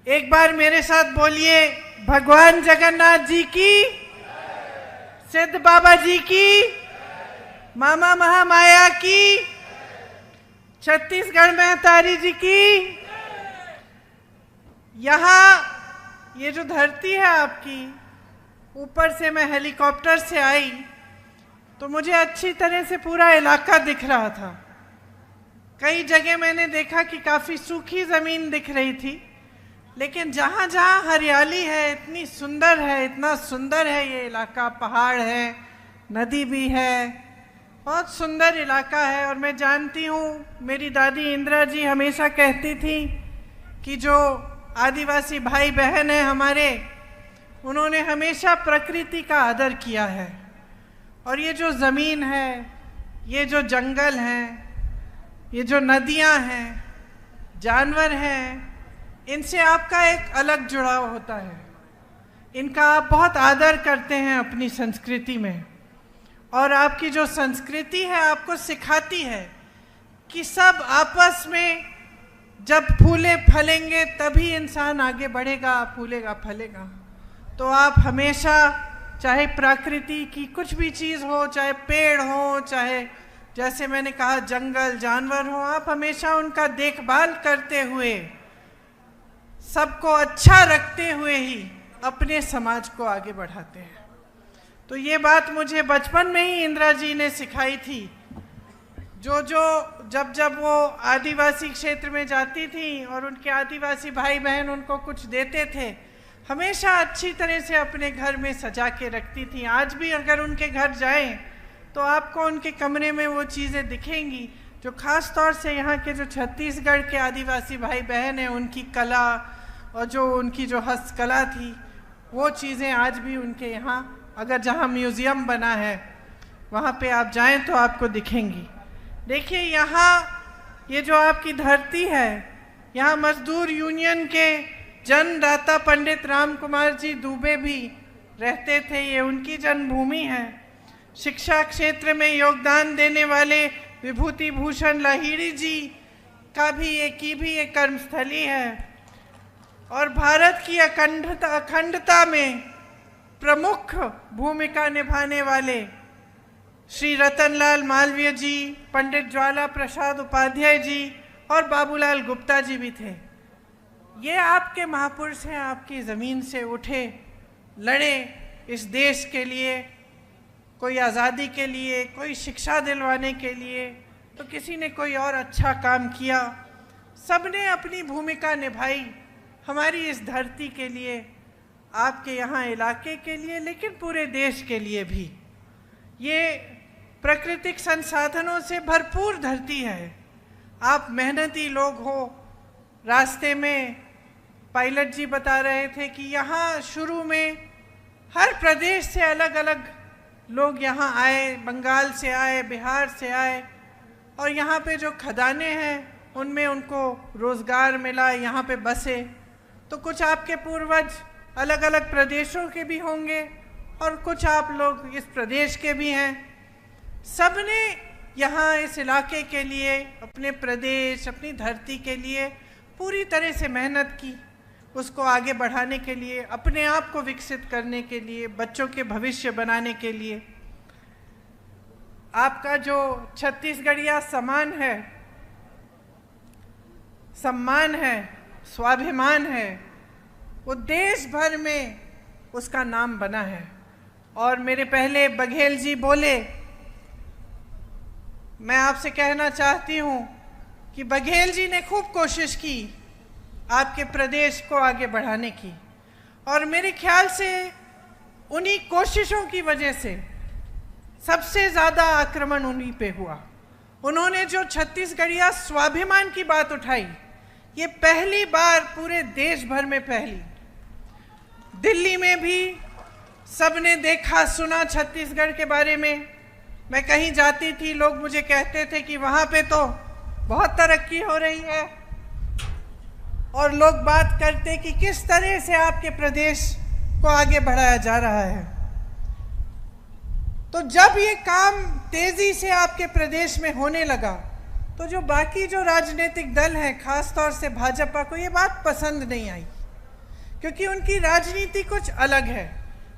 एक बार मेरे साथ बोलिए, भगवान जगन्नाथ जी की, सिद्ध बाबा जी की, मामा महामाया की, छत्तीसगढ़ महतारी जी की। यहाँ ये जो धरती है आपकी, ऊपर से मैं हेलीकॉप्टर से आई तो मुझे अच्छी तरह से पूरा इलाका दिख रहा था। कई जगह मैंने देखा कि काफ़ी सूखी ज़मीन दिख रही थी, लेकिन जहाँ जहाँ हरियाली है, इतनी सुंदर है, इतना सुंदर है ये इलाका। पहाड़ है, नदी भी है, बहुत सुंदर इलाका है। और मैं जानती हूँ, मेरी दादी इंदिरा जी हमेशा कहती थी कि जो आदिवासी भाई बहन हैं हमारे, उन्होंने हमेशा प्रकृति का आदर किया है। और ये जो ज़मीन है, ये जो जंगल हैं, ये जो नदियाँ हैं, जानवर हैं, इनसे आपका एक अलग जुड़ाव होता है। इनका आप बहुत आदर करते हैं अपनी संस्कृति में। और आपकी जो संस्कृति है आपको सिखाती है कि सब आपस में जब फूले फलेंगे तभी इंसान आगे बढ़ेगा, फूलेगा फलेगा। तो आप हमेशा, चाहे प्रकृति की कुछ भी चीज़ हो, चाहे पेड़ हो, चाहे जैसे मैंने कहा जंगल जानवर हो, आप हमेशा उनका देखभाल करते हुए, सबको अच्छा रखते हुए ही अपने समाज को आगे बढ़ाते हैं। तो ये बात मुझे बचपन में ही इंदिरा जी ने सिखाई थी। जब वो आदिवासी क्षेत्र में जाती थी और उनके आदिवासी भाई बहन उनको कुछ देते थे, हमेशा अच्छी तरह से अपने घर में सजा के रखती थी। आज भी अगर उनके घर जाएं तो आपको उनके कमरे में वो चीज़ें दिखेंगी जो ख़ास तौर से यहाँ के जो छत्तीसगढ़ के आदिवासी भाई बहन हैं, उनकी कला और जो उनकी जो हस्तकला थी, वो चीज़ें आज भी उनके यहाँ, अगर जहाँ म्यूज़ियम बना है वहाँ पे आप जाएं तो आपको दिखेंगी। देखिए यहाँ ये जो आपकी धरती है, यहाँ मजदूर यूनियन के जन्मदाता पंडित राम कुमार जी दुबे भी रहते थे, ये उनकी जन्मभूमि है। शिक्षा क्षेत्र में योगदान देने वाले विभूति भूषण लाहिड़ी जी का भी ये कर्मस्थली है। और भारत की अखंडता में प्रमुख भूमिका निभाने वाले श्री रतनलाल मालवीय जी, पंडित ज्वाला प्रसाद उपाध्याय जी और बाबूलाल गुप्ता जी भी थे। ये आपके महापुरुष हैं, आपकी ज़मीन से उठे, लड़े इस देश के लिए, कोई आज़ादी के लिए, कोई शिक्षा दिलवाने के लिए, तो किसी ने कोई और अच्छा काम किया। सबने अपनी भूमिका निभाई हमारी इस धरती के लिए, आपके यहाँ इलाके के लिए, लेकिन पूरे देश के लिए भी। ये प्राकृतिक संसाधनों से भरपूर धरती है। आप मेहनती लोग हो। रास्ते में पायलट जी बता रहे थे कि यहाँ शुरू में हर प्रदेश से अलग अलग लोग यहाँ आए, बंगाल से आए, बिहार से आए, और यहाँ पे जो खदानें हैं उनमें उनको रोज़गार मिला, यहाँ पे बसे। तो कुछ आपके पूर्वज अलग अलग प्रदेशों के भी होंगे और कुछ आप लोग इस प्रदेश के भी हैं। सबने यहाँ इस इलाके के लिए, अपने प्रदेश, अपनी धरती के लिए पूरी तरह से मेहनत की, उसको आगे बढ़ाने के लिए, अपने आप को विकसित करने के लिए, बच्चों के भविष्य बनाने के लिए। आपका जो छत्तीसगढ़िया सम्मान है, स्वाभिमान है, वो देश भर में उसका नाम बना है। और मेरे पहले बघेल जी बोले, मैं आपसे कहना चाहती हूँ कि बघेल जी ने खूब कोशिश की आपके प्रदेश को आगे बढ़ाने की, और मेरे ख्याल से उन्हीं कोशिशों की वजह से सबसे ज़्यादा आक्रमण उन्हीं पे हुआ। उन्होंने जो छत्तीसगढ़िया स्वाभिमान की बात उठाई, ये पहली बार पूरे देश भर में फैली। दिल्ली में भी सबने देखा सुना छत्तीसगढ़ के बारे में। मैं कहीं जाती थी, लोग मुझे कहते थे कि वहाँ पे तो बहुत तरक्की हो रही है, और लोग बात करते कि किस तरह से आपके प्रदेश को आगे बढ़ाया जा रहा है। तो जब ये काम तेजी से आपके प्रदेश में होने लगा, तो जो बाकी जो राजनीतिक दल हैं, खास तौर से भाजपा को ये बात पसंद नहीं आई। क्योंकि उनकी राजनीति कुछ अलग है।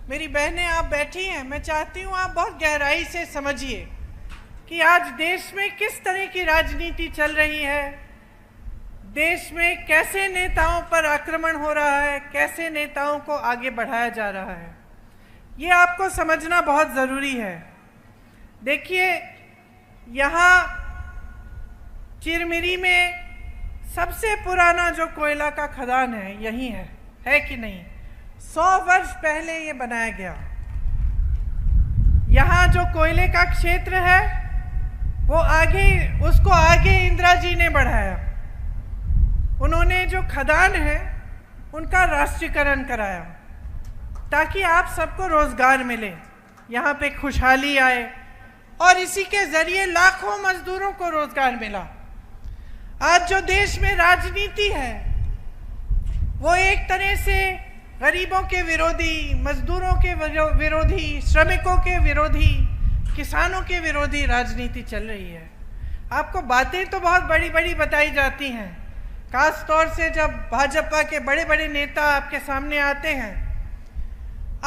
मेरी बहनें आप बैठी हैं, मैं चाहती हूँ आप बहुत गहराई से समझिए कि आज देश में किस तरह की राजनीति चल रही है, देश में कैसे नेताओं पर आक्रमण हो रहा है, कैसे नेताओं को आगे बढ़ाया जा रहा है। ये आपको समझना बहुत ज़रूरी है। देखिए, यहाँ चिरमिरी में सबसे पुराना जो कोयला का खदान है यही है कि नहीं? 100 वर्ष पहले ये बनाया गया। यहाँ जो कोयले का क्षेत्र है वो उसको आगे इंदिरा जी ने बढ़ाया। उन्होंने जो खदान है उनका राष्ट्रीयकरण कराया ताकि आप सबको रोजगार मिले, यहाँ पे खुशहाली आए, और इसी के जरिए लाखों मजदूरों को रोजगार मिला। आज जो देश में राजनीति है वो एक तरह से गरीबों के विरोधी, मजदूरों के विरोधी, श्रमिकों के विरोधी, किसानों के विरोधी राजनीति चल रही है। आपको बातें तो बहुत बड़ी बड़ी बताई जाती हैं, खास तौर से जब भाजपा के बड़े बड़े नेता आपके सामने आते हैं,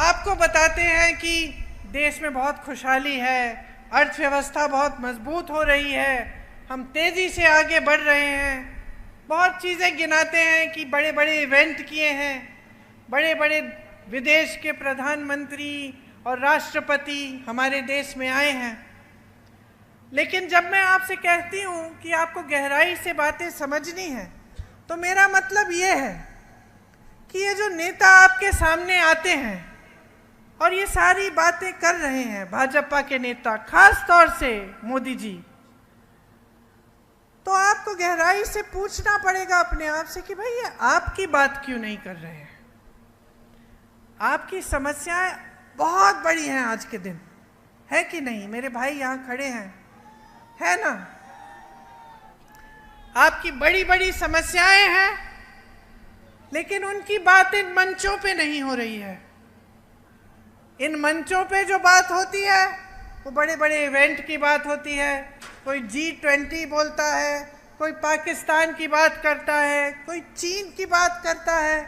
आपको बताते हैं कि देश में बहुत खुशहाली है, अर्थव्यवस्था बहुत मजबूत हो रही है, हम तेज़ी से आगे बढ़ रहे हैं। बहुत चीज़ें गिनाते हैं कि बड़े बड़े इवेंट किए हैं, बड़े बड़े विदेश के प्रधानमंत्री और राष्ट्रपति हमारे देश में आए हैं। लेकिन जब मैं आपसे कहती हूँ कि आपको गहराई से बातें समझनी है, तो मेरा मतलब ये है कि ये जो नेता आपके सामने आते हैं और ये सारी बातें कर रहे हैं, भाजपा के नेता, खास तौर से मोदी जी, तो आपको गहराई से पूछना पड़ेगा अपने आप से कि भाई ये आपकी बात क्यों नहीं कर रहे हैं। आपकी समस्याएं बहुत बड़ी हैं आज के दिन, है कि नहीं? मेरे भाई यहाँ खड़े हैं, है ना? आपकी बड़ी बड़ी समस्याएं हैं, लेकिन उनकी बात इन मंचों पे नहीं हो रही है। इन मंचों पे जो बात होती है वो बड़े बड़े इवेंट की बात होती है। कोई G20 बोलता है, कोई पाकिस्तान की बात करता है, कोई चीन की बात करता है।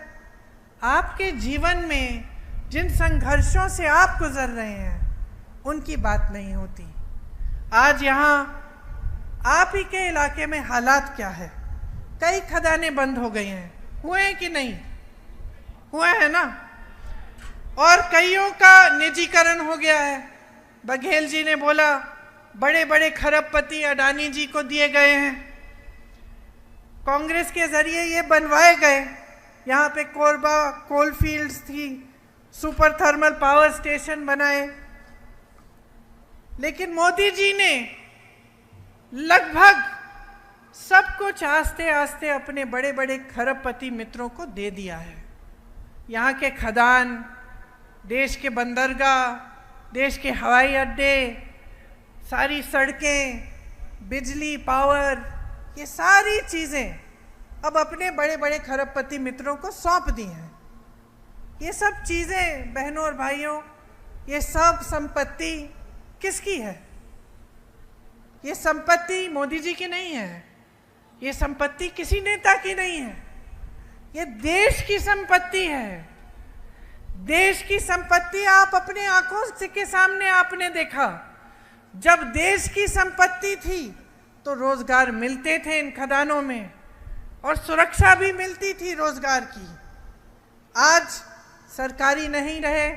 आपके जीवन में जिन संघर्षों से आप गुजर रहे हैं उनकी बात नहीं होती। आज यहाँ आप ही के इलाके में हालात क्या है? कई खदानें बंद हो गई हैं, हुए हैं कि नहीं? हुए हैं ना? और कईयों का निजीकरण हो गया है। बघेल जी ने बोला बड़े बड़े खरबपति अडानी जी को दिए गए हैं, कांग्रेस के जरिए ये बनवाए गए। यहाँ पे कोरबा कोल फील्ड्स थी, सुपर थर्मल पावर स्टेशन बनाए, लेकिन मोदी जी ने लगभग सब कुछ आस्ते आस्ते अपने बड़े बड़े खरबपति मित्रों को दे दिया है। यहाँ के खदान, देश के बंदरगाह, देश के हवाई अड्डे, सारी सड़कें, बिजली, पावर, ये सारी चीज़ें अब अपने बड़े बड़े खरबपति मित्रों को सौंप दी हैं। ये सब चीज़ें बहनों और भाइयों, ये सब संपत्ति किसकी है? ये संपत्ति मोदी जी की नहीं है, ये संपत्ति किसी नेता की नहीं है, ये देश की संपत्ति है। देश की संपत्ति आप अपने आंखों के सामने आपने देखा। जब देश की संपत्ति थी तो रोजगार मिलते थे इन खदानों में, और सुरक्षा भी मिलती थी रोजगार की। आज सरकारी नहीं रहे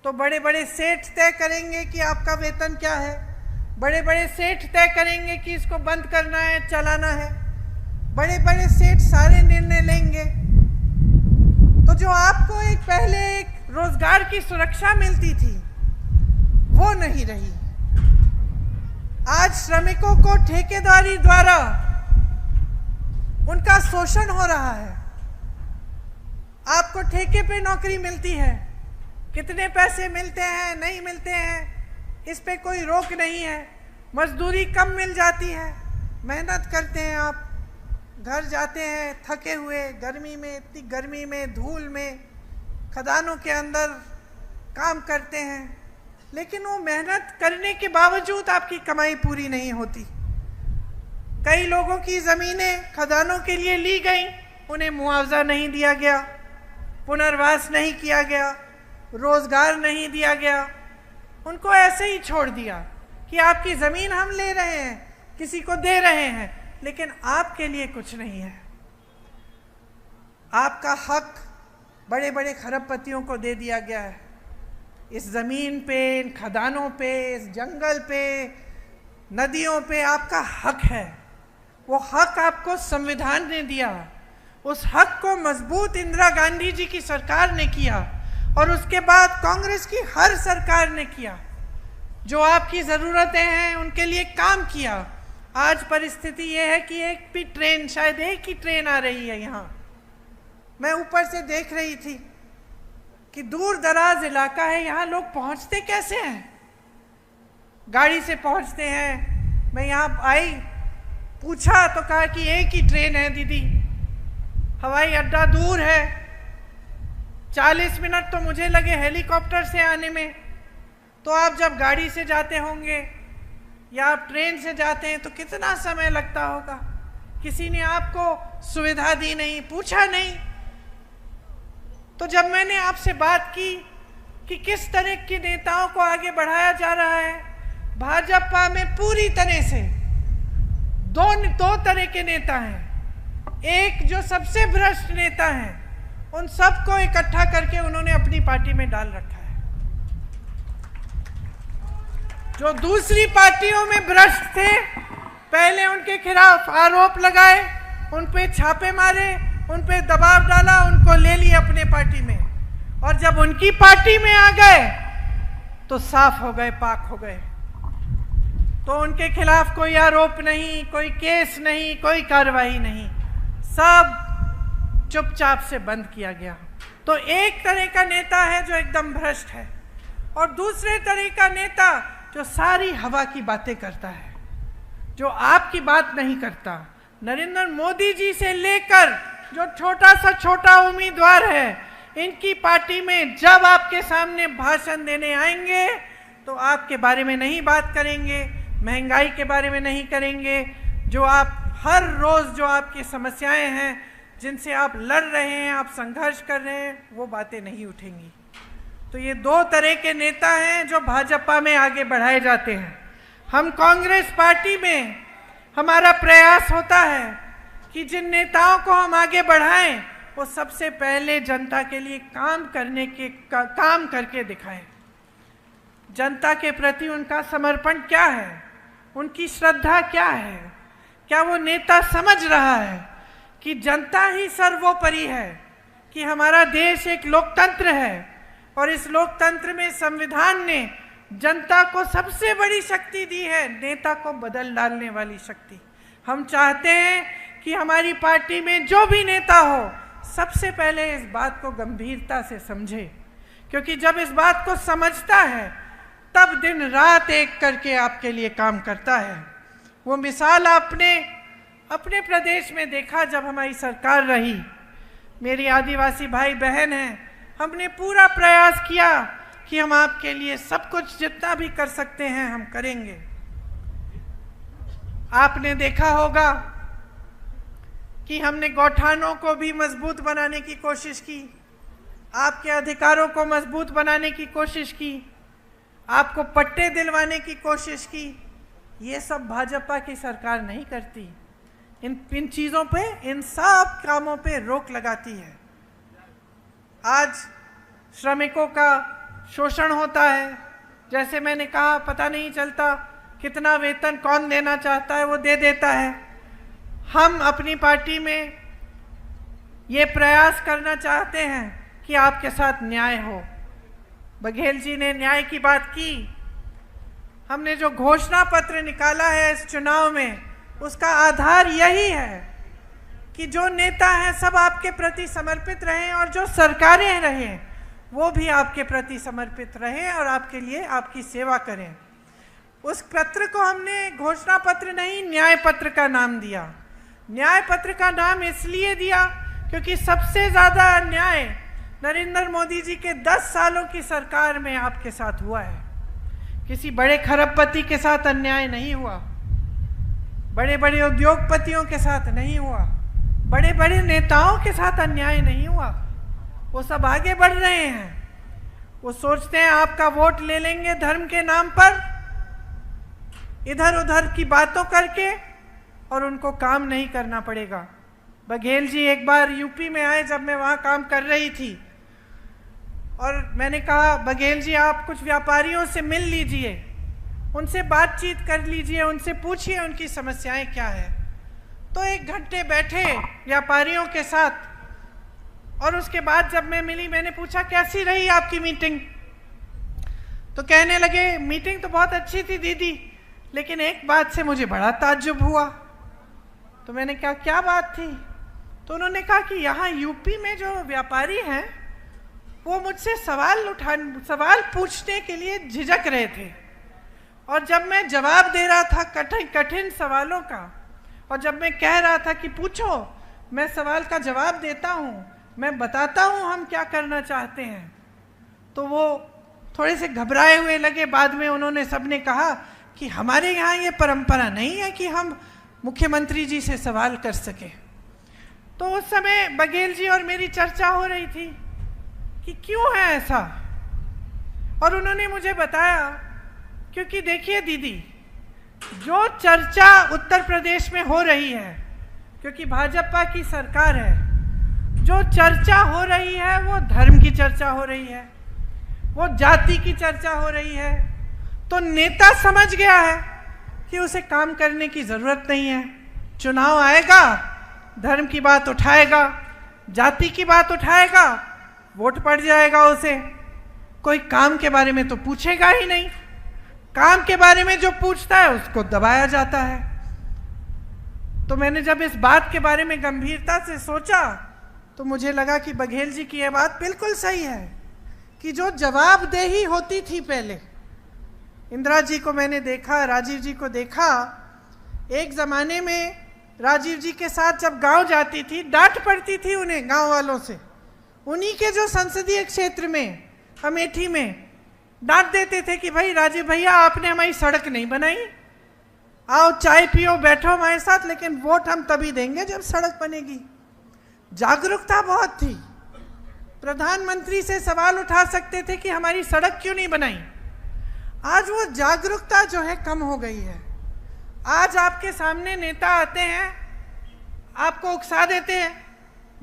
तो बड़े बड़े सेठ तय करेंगे कि आपका वेतन क्या है, बड़े बड़े सेठ तय करेंगे कि इसको बंद करना है, चलाना है, बड़े बड़े सेठ सारे निर्णय लेंगे। तो जो आपको एक पहले एक रोजगार की सुरक्षा मिलती थी वो नहीं रही। आज श्रमिकों को ठेकेदारी द्वारा उनका शोषण हो रहा है। आपको ठेके पे नौकरी मिलती है, कितने पैसे मिलते हैं, नहीं मिलते हैं, इस पे कोई रोक नहीं है। मजदूरी कम मिल जाती है, मेहनत करते हैं आप, घर जाते हैं थके हुए, गर्मी में, इतनी गर्मी में, धूल में, खदानों के अंदर काम करते हैं, लेकिन वो मेहनत करने के बावजूद आपकी कमाई पूरी नहीं होती। कई लोगों की ज़मीनें खदानों के लिए ली गई, उन्हें मुआवजा नहीं दिया गया। पुनर्वास नहीं किया गया, रोजगार नहीं दिया गया, उनको ऐसे ही छोड़ दिया कि आपकी ज़मीन हम ले रहे हैं, किसी को दे रहे हैं, लेकिन आपके लिए कुछ नहीं है। आपका हक बड़े बड़े खरबपतियों को दे दिया गया है। इस ज़मीन पे, इन खदानों पे, इस जंगल पे, नदियों पे आपका हक है। वो हक आपको संविधान ने दिया। उस हक को मजबूत इंदिरा गांधी जी की सरकार ने किया और उसके बाद कांग्रेस की हर सरकार ने किया। जो आपकी ज़रूरतें हैं उनके लिए काम किया। आज परिस्थिति ये है कि एक भी ट्रेन, शायद एक ही ट्रेन आ रही है यहाँ। मैं ऊपर से देख रही थी कि दूर दराज इलाका है, यहाँ लोग पहुँचते कैसे हैं? गाड़ी से पहुँचते हैं। मैं यहाँ आई, पूछा तो कहा कि एक ही ट्रेन है दीदी, हवाई अड्डा दूर है, 40 मिनट तो मुझे लगे हेलीकॉप्टर से आने में। तो आप जब गाड़ी से जाते होंगे या आप ट्रेन से जाते हैं तो कितना समय लगता होगा? किसी ने आपको सुविधा दी नहीं, पूछा नहीं। तो जब मैंने आपसे बात की कि किस तरह के नेताओं को आगे बढ़ाया जा रहा है, भाजपा में पूरी तरह से दो तरह के नेता हैं। एक जो सबसे भ्रष्ट नेता हैं, उन सबको इकट्ठा करके उन्होंने अपनी पार्टी में डाल रखा है। जो दूसरी पार्टियों में भ्रष्ट थे, पहले उनके खिलाफ आरोप लगाए, उन पे छापे मारे, उन पे दबाव डाला, उनको ले लिया अपने पार्टी में, और जब उनकी पार्टी में आ गए तो साफ हो गए, पाक हो गए। तो उनके खिलाफ कोई आरोप नहीं, कोई केस नहीं, कोई कार्रवाई नहीं, सब चुपचाप से बंद किया गया। तो एक तरह का नेता है जो एकदम भ्रष्ट है, और दूसरे तरह का नेता जो सारी हवा की बातें करता है, जो आपकी बात नहीं करता। नरेंद्र मोदी जी से लेकर जो छोटा सा छोटा उम्मीदवार है, इनकी पार्टी में जब आपके सामने भाषण देने आएंगे तो आपके बारे में नहीं बात करेंगे, महंगाई के बारे में नहीं करेंगे, जो आप हर रोज़ जो आपकी समस्याएं हैं, जिनसे आप लड़ रहे हैं, आप संघर्ष कर रहे हैं, वो बातें नहीं उठेंगी। तो ये दो तरह के नेता हैं जो भाजपा में आगे बढ़ाए जाते हैं। हम कांग्रेस पार्टी में हमारा प्रयास होता है कि जिन नेताओं को हम आगे बढ़ाएं, वो सबसे पहले जनता के लिए काम करके दिखाएं। जनता के प्रति उनका समर्पण क्या है, उनकी श्रद्धा क्या है, क्या वो नेता समझ रहा है कि जनता ही सर्वोपरि है, कि हमारा देश एक लोकतंत्र है और इस लोकतंत्र में संविधान ने जनता को सबसे बड़ी शक्ति दी है, नेता को बदल डालने वाली शक्ति। हम चाहते हैं कि हमारी पार्टी में जो भी नेता हो, सबसे पहले इस बात को गंभीरता से समझे, क्योंकि जब इस बात को समझता है तब दिन रात एक करके आपके लिए काम करता है। वो मिसाल आपने अपने प्रदेश में देखा जब हमारी सरकार रही। मेरी आदिवासी भाई बहन हैं, हमने पूरा प्रयास किया कि हम आपके लिए सब कुछ जितना भी कर सकते हैं हम करेंगे। आपने देखा होगा कि हमने गौठानों को भी मजबूत बनाने की कोशिश की, आपके अधिकारों को मजबूत बनाने की कोशिश की, आपको पट्टे दिलवाने की कोशिश की। ये सब भाजपा की सरकार नहीं करती। इन चीज़ों पे, इन सब कामों पे रोक लगाती है। आज श्रमिकों का शोषण होता है, जैसे मैंने कहा, पता नहीं चलता कितना वेतन कौन देना चाहता है, वो दे देता है। हम अपनी पार्टी में ये प्रयास करना चाहते हैं कि आपके साथ न्याय हो। बघेल जी ने न्याय की बात की। हमने जो घोषणा पत्र निकाला है इस चुनाव में, उसका आधार यही है कि जो नेता हैं सब आपके प्रति समर्पित रहें, और जो सरकारें रहें वो भी आपके प्रति समर्पित रहें और आपके लिए आपकी सेवा करें। उस पत्र को हमने घोषणा पत्र नहीं, न्याय पत्र का नाम दिया। न्याय पत्र का नाम इसलिए दिया क्योंकि सबसे ज़्यादा अन्याय नरेंद्र मोदी जी के 10 सालों की सरकार में आपके साथ हुआ है। किसी बड़े खरबपति के साथ अन्याय नहीं हुआ, बड़े बड़े उद्योगपतियों के साथ नहीं हुआ, बड़े बड़े नेताओं के साथ अन्याय नहीं हुआ। वो सब आगे बढ़ रहे हैं। वो सोचते हैं आपका वोट ले लेंगे धर्म के नाम पर, इधर उधर की बातों करके, और उनको काम नहीं करना पड़ेगा। बघेल जी एक बार यूपी में आए जब मैं वहाँ काम कर रही थी, और मैंने कहा बघेल जी आप कुछ व्यापारियों से मिल लीजिए, उनसे बातचीत कर लीजिए, उनसे पूछिए उनकी समस्याएं क्या है। तो 1 घंटे बैठे व्यापारियों के साथ, और उसके बाद जब मैं मिली मैंने पूछा कैसी रही आपकी मीटिंग। तो कहने लगे मीटिंग तो बहुत अच्छी थी दीदी, लेकिन एक बात से मुझे बड़ा ताज्जुब हुआ। तो मैंने कहा क्या बात थी? तो उन्होंने कहा कि यहाँ यूपी में जो व्यापारी हैं वो मुझसे सवाल पूछने के लिए झिझक रहे थे, और जब मैं जवाब दे रहा था कठिन सवालों का, और जब मैं कह रहा था कि पूछो, मैं सवाल का जवाब देता हूँ, मैं बताता हूँ हम क्या करना चाहते हैं, तो वो थोड़े से घबराए हुए लगे। बाद में उन्होंने सबने कहा कि हमारे यहाँ ये परंपरा नहीं है कि हम मुख्यमंत्री जी से सवाल कर सके। तो उस समय बघेल जी और मेरी चर्चा हो रही थी कि क्यों है ऐसा, और उन्होंने मुझे बताया क्योंकि देखिए दीदी, जो चर्चा उत्तर प्रदेश में हो रही है, क्योंकि भाजपा की सरकार है, जो चर्चा हो रही है वो धर्म की चर्चा हो रही है, वो जाति की चर्चा हो रही है। तो नेता समझ गया है कि उसे काम करने की जरूरत नहीं है। चुनाव आएगा, धर्म की बात उठाएगा, जाति की बात उठाएगा, वोट पड़ जाएगा उसे, कोई काम के बारे में तो पूछेगा ही नहीं। काम के बारे में जो पूछता है उसको दबाया जाता है। तो मैंने जब इस बात के बारे में गंभीरता से सोचा तो मुझे लगा कि बघेल जी की यह बात बिल्कुल सही है कि जो जवाबदेही होती थी पहले, इंदिरा जी को मैंने देखा, राजीव जी को देखा, एक ज़माने में राजीव जी के साथ जब गांव जाती थी डांट पड़ती थी उन्हें गांव वालों से, उन्हीं के जो संसदीय क्षेत्र में अमेठी में डांट देते थे कि भाई राजीव भैया आपने हमारी सड़क नहीं बनाई, आओ चाय पियो बैठो हमारे साथ, लेकिन वोट हम तभी देंगे जब सड़क बनेगी। जागरूकता बहुत थी, प्रधानमंत्री से सवाल उठा सकते थे कि हमारी सड़क क्यों नहीं बनाई। आज वो जागरूकता जो है कम हो गई है। आज आपके सामने नेता आते हैं, आपको उकसा देते हैं,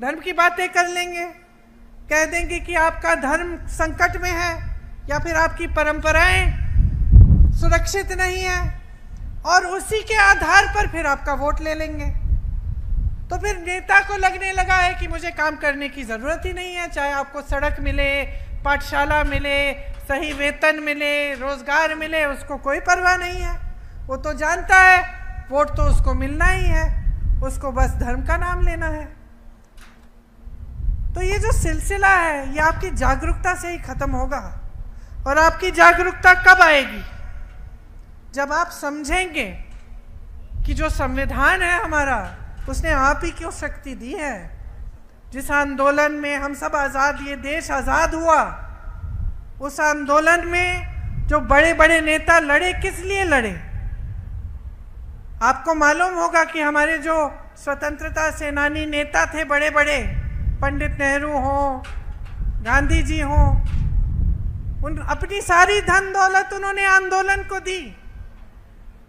धर्म की बातें कर लेंगे, कह देंगे कि आपका धर्म संकट में है या फिर आपकी परंपराएं सुरक्षित नहीं है, और उसी के आधार पर फिर आपका वोट ले लेंगे। तो फिर नेता को लगने लगा है कि मुझे काम करने की ज़रूरत ही नहीं है, चाहे आपको सड़क मिले, पाठशाला मिले, सही वेतन मिले, रोजगार मिले, उसको कोई परवाह नहीं है। वो तो जानता है वोट तो उसको मिलना ही है, उसको बस धर्म का नाम लेना है। तो ये जो सिलसिला है ये आपकी जागरूकता से ही खत्म होगा। और आपकी जागरूकता कब आएगी? जब आप समझेंगे कि जो संविधान है हमारा, उसने आप ही क्यों शक्ति दी है। जिस आंदोलन में हम सब आज़ाद, ये देश आज़ाद हुआ, उस आंदोलन में जो बड़े बड़े नेता लड़े, किस लिए लड़े? आपको मालूम होगा कि हमारे जो स्वतंत्रता सेनानी नेता थे बड़े बड़े, पंडित नेहरू हों, गांधी जी हों, उन अपनी सारी धन दौलत उन्होंने आंदोलन को दी।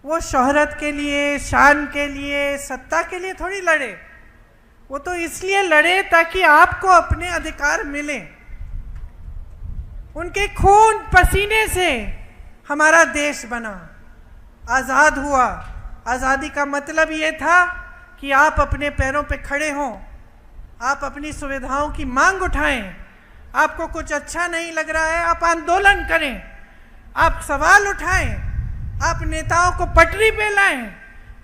वो शोहरत के लिए, शान के लिए, सत्ता के लिए थोड़ी लड़े, वो तो इसलिए लड़े ताकि आपको अपने अधिकार मिले। उनके खून पसीने से हमारा देश बना, आज़ाद हुआ। आज़ादी का मतलब ये था कि आप अपने पैरों पे खड़े हों, आप अपनी सुविधाओं की मांग उठाएं। आपको कुछ अच्छा नहीं लग रहा है, आप आंदोलन करें, आप सवाल उठाएं, आप नेताओं को पटरी पे लाएं,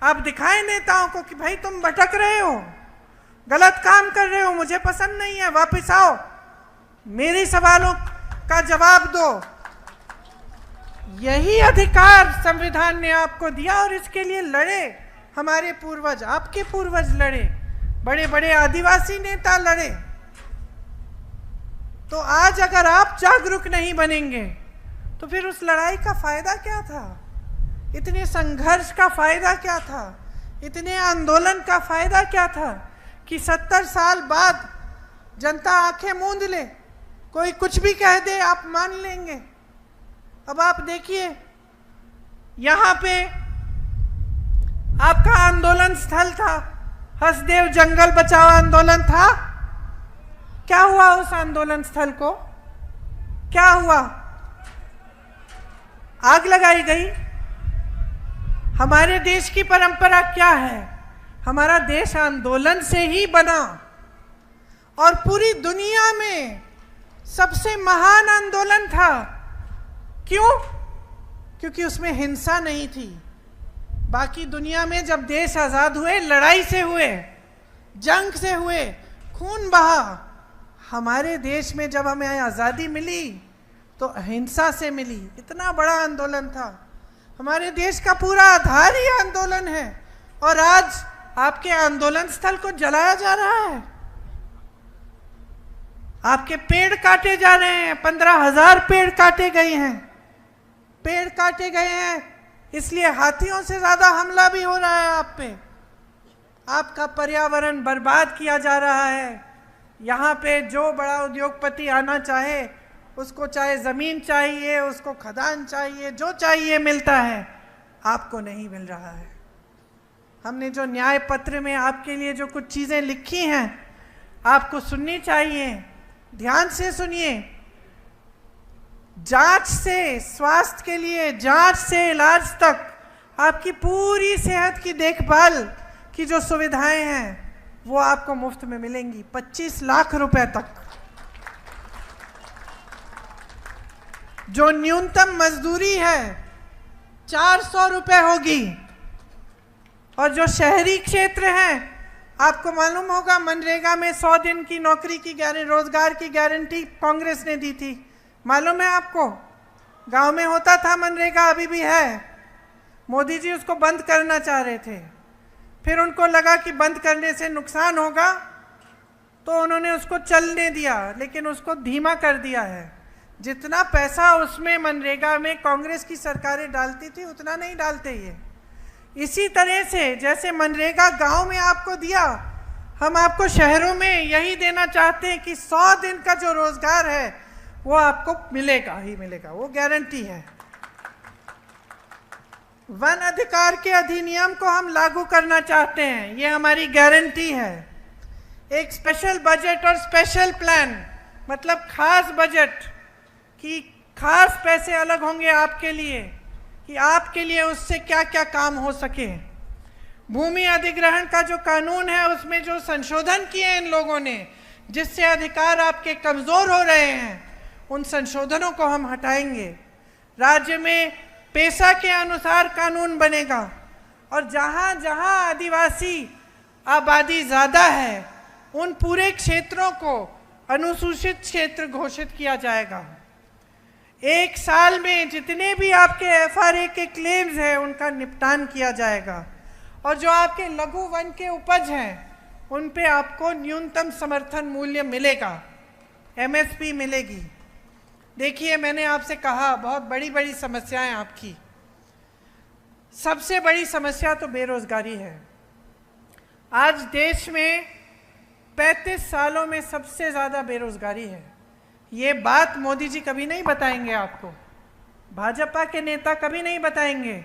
आप दिखाएं नेताओं को कि भाई तुम भटक रहे हो, गलत काम कर रहे हो, मुझे पसंद नहीं है, वापस आओ, मेरे सवालों का जवाब दो। यही अधिकार संविधान ने आपको दिया और इसके लिए लड़े हमारे पूर्वज, आपके पूर्वज लड़े, बड़े बड़े आदिवासी नेता लड़े। तो आज अगर आप जागरूक नहीं बनेंगे तो फिर उस लड़ाई का फायदा क्या था? इतने संघर्ष का फायदा क्या था? इतने आंदोलन का फायदा क्या था कि 70 साल बाद जनता आंखें मूंद ले, कोई कुछ भी कह दे आप मान लेंगे। अब आप देखिए, यहां पे आपका आंदोलन स्थल था, हसदेव जंगल बचाओ आंदोलन था। क्या हुआ उस आंदोलन स्थल को? क्या हुआ? आग लगाई गई। हमारे देश की परंपरा क्या है? हमारा देश आंदोलन से ही बना, और पूरी दुनिया में सबसे महान आंदोलन था। क्यों? क्योंकि उसमें हिंसा नहीं थी। बाकी दुनिया में जब देश आजाद हुए, लड़ाई से हुए, जंग से हुए, खून बहा। हमारे देश में जब हमें आजादी मिली तो अहिंसा से मिली। इतना बड़ा आंदोलन था। हमारे देश का पूरा आधार ही आंदोलन है, और आज आपके आंदोलन स्थल को जलाया जा रहा है। आपके पेड़ काटे जा रहे हैं। 15,000 पेड़ काटे गए हैं। पेड़ काटे गए हैं, इसलिए हाथियों से ज्यादा हमला भी हो रहा है आप पे। आपका पर्यावरण बर्बाद किया जा रहा है। यहाँ पे जो बड़ा उद्योगपति आना चाहे, उसको चाहे जमीन चाहिए, उसको खदान चाहिए, जो चाहिए मिलता है, आपको नहीं मिल रहा है। हमने जो न्याय पत्र में आपके लिए जो कुछ चीजें लिखी हैं, आपको सुननी चाहिए। ध्यान से सुनिए। जांच से स्वास्थ्य के लिए, जांच से इलाज तक, आपकी पूरी सेहत की देखभाल की जो सुविधाएं हैं वो आपको मुफ्त में मिलेंगी, 25 लाख रुपए तक। जो न्यूनतम मजदूरी है 400 रुपए होगी। और जो शहरी क्षेत्र हैं, आपको मालूम होगा मनरेगा में 100 दिन की नौकरी की रोजगार की गारंटी कांग्रेस ने दी थी। मालूम है आपको? गांव में होता था मनरेगा, अभी भी है। मोदी जी उसको बंद करना चाह रहे थे, फिर उनको लगा कि बंद करने से नुकसान होगा, तो उन्होंने उसको चलने दिया, लेकिन उसको धीमा कर दिया है। जितना पैसा उसमें मनरेगा में कांग्रेस की सरकारें डालती थी, उतना नहीं डालते ये। इसी तरह से जैसे मनरेगा गांव में आपको दिया, हम आपको शहरों में यही देना चाहते हैं कि 100 दिन का जो रोजगार है वो आपको मिलेगा ही मिलेगा, वो गारंटी है। वन अधिकार के अधिनियम को हम लागू करना चाहते हैं, ये हमारी गारंटी है। एक स्पेशल बजट और स्पेशल प्लान, मतलब खास बजट की खास पैसे अलग होंगे आपके लिए, कि आपके लिए उससे क्या क्या काम हो सके। भूमि अधिग्रहण का जो कानून है, उसमें जो संशोधन किए हैं इन लोगों ने, जिससे अधिकार आपके कमजोर हो रहे हैं, उन संशोधनों को हम हटाएंगे। राज्य में पेशा के अनुसार कानून बनेगा, और जहां जहां आदिवासी आबादी ज्यादा है, उन पूरे क्षेत्रों को अनुसूचित क्षेत्र घोषित किया जाएगा। 1 साल में जितने भी आपके FRA के क्लेम्स हैं, उनका निपटान किया जाएगा। और जो आपके लघु वन के उपज हैं, उन पे आपको न्यूनतम समर्थन मूल्य मिलेगा, MSP मिलेगी। देखिए, मैंने आपसे कहा बहुत बड़ी बड़ी समस्याएं आपकी। सबसे बड़ी समस्या तो बेरोजगारी है। आज देश में 35 सालों में सबसे ज़्यादा बेरोजगारी है। ये बात मोदी जी कभी नहीं बताएंगे आपको, भाजपा के नेता कभी नहीं बताएंगे।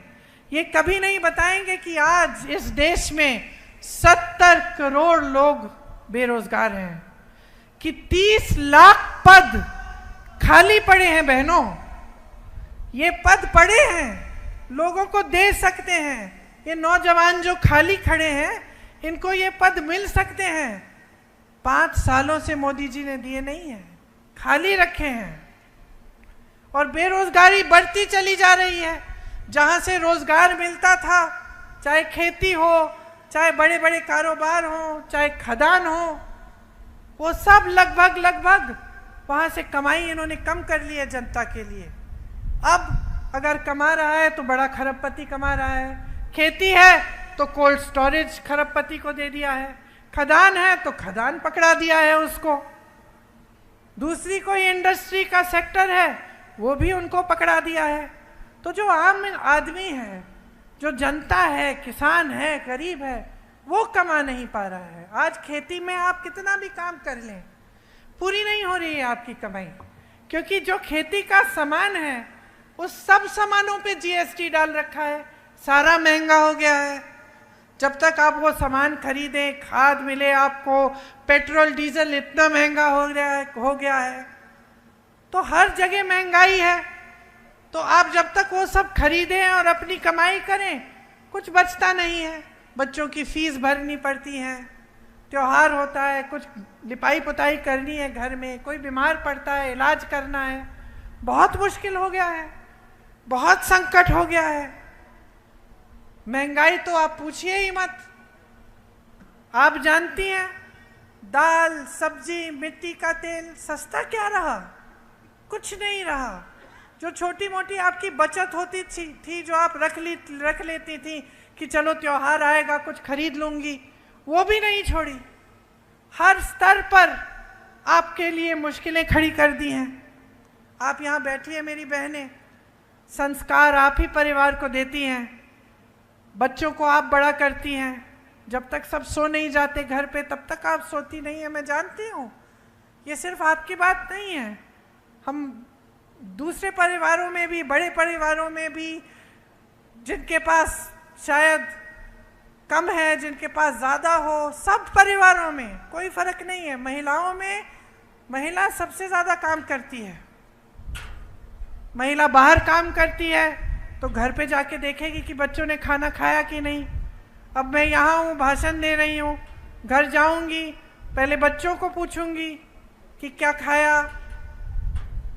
ये कभी नहीं बताएंगे कि आज इस देश में 70 करोड़ लोग बेरोजगार हैं, कि 30 लाख पद खाली पड़े हैं। बहनों, ये पद पड़े हैं, लोगों को दे सकते हैं। ये नौजवान जो खाली खड़े हैं, इनको ये पद मिल सकते हैं। 5 सालों से मोदी जी ने दिए नहीं हैं, खाली रखे हैं। और बेरोजगारी बढ़ती चली जा रही है। जहां से रोजगार मिलता था, चाहे खेती हो, चाहे बड़े बड़े कारोबार हो, चाहे खदान हो, वो सब लगभग वहां से कमाई इन्होंने कम कर ली है जनता के लिए। अब अगर कमा रहा है तो बड़ा खरबपति कमा रहा है। खेती है तो कोल्ड स्टोरेज खरबपति को दे दिया है। खदान है तो खदान पकड़ा दिया है उसको। दूसरी कोई इंडस्ट्री का सेक्टर है, वो भी उनको पकड़ा दिया है। तो जो आम आदमी है, जो जनता है, किसान है, गरीब है, वो कमा नहीं पा रहा है। आज खेती में आप कितना भी काम कर लें, पूरी नहीं हो रही है आपकी कमाई, क्योंकि जो खेती का सामान है उस सब सामानों पे जीएसटी डाल रखा है, सारा महंगा हो गया है। जब तक आप वो सामान खरीदें, खाद मिले आपको, पेट्रोल डीजल इतना महंगा हो गया है, तो हर जगह महंगाई है। तो आप जब तक वो सब खरीदें और अपनी कमाई करें, कुछ बचता नहीं है। बच्चों की फीस भरनी पड़ती है, त्योहार होता है, कुछ लिपाई पुताई करनी है घर में, कोई बीमार पड़ता है, इलाज करना है, बहुत मुश्किल हो गया है, बहुत संकट हो गया है। महंगाई तो आप पूछिए ही मत। आप जानती हैं दाल, सब्जी, मिट्टी का तेल सस्ता क्या रहा? कुछ नहीं रहा। जो छोटी मोटी आपकी बचत होती थी जो आप रख लेती थी कि चलो त्योहार आएगा कुछ खरीद लूंगी, वो भी नहीं छोड़ी। हर स्तर पर आपके लिए मुश्किलें खड़ी कर दी हैं। आप यहाँ बैठी हैं मेरी बहनें, संस्कार आप ही परिवार को देती हैं, बच्चों को आप बड़ा करती हैं। जब तक सब सो नहीं जाते घर पे तब तक आप सोती नहीं है, मैं जानती हूँ। ये सिर्फ आपकी बात नहीं है, हम दूसरे परिवारों में भी, बड़े परिवारों में भी, जिनके पास शायद कम है, जिनके पास ज़्यादा हो, सब परिवारों में कोई फर्क नहीं है। महिलाओं में महिला सबसे ज़्यादा काम करती है। महिला बाहर काम करती है तो घर पे जाके देखेगी कि बच्चों ने खाना खाया कि नहीं। अब मैं यहाँ हूँ, भाषण दे रही हूँ, घर जाऊँगी, पहले बच्चों को पूछूँगी कि क्या खाया,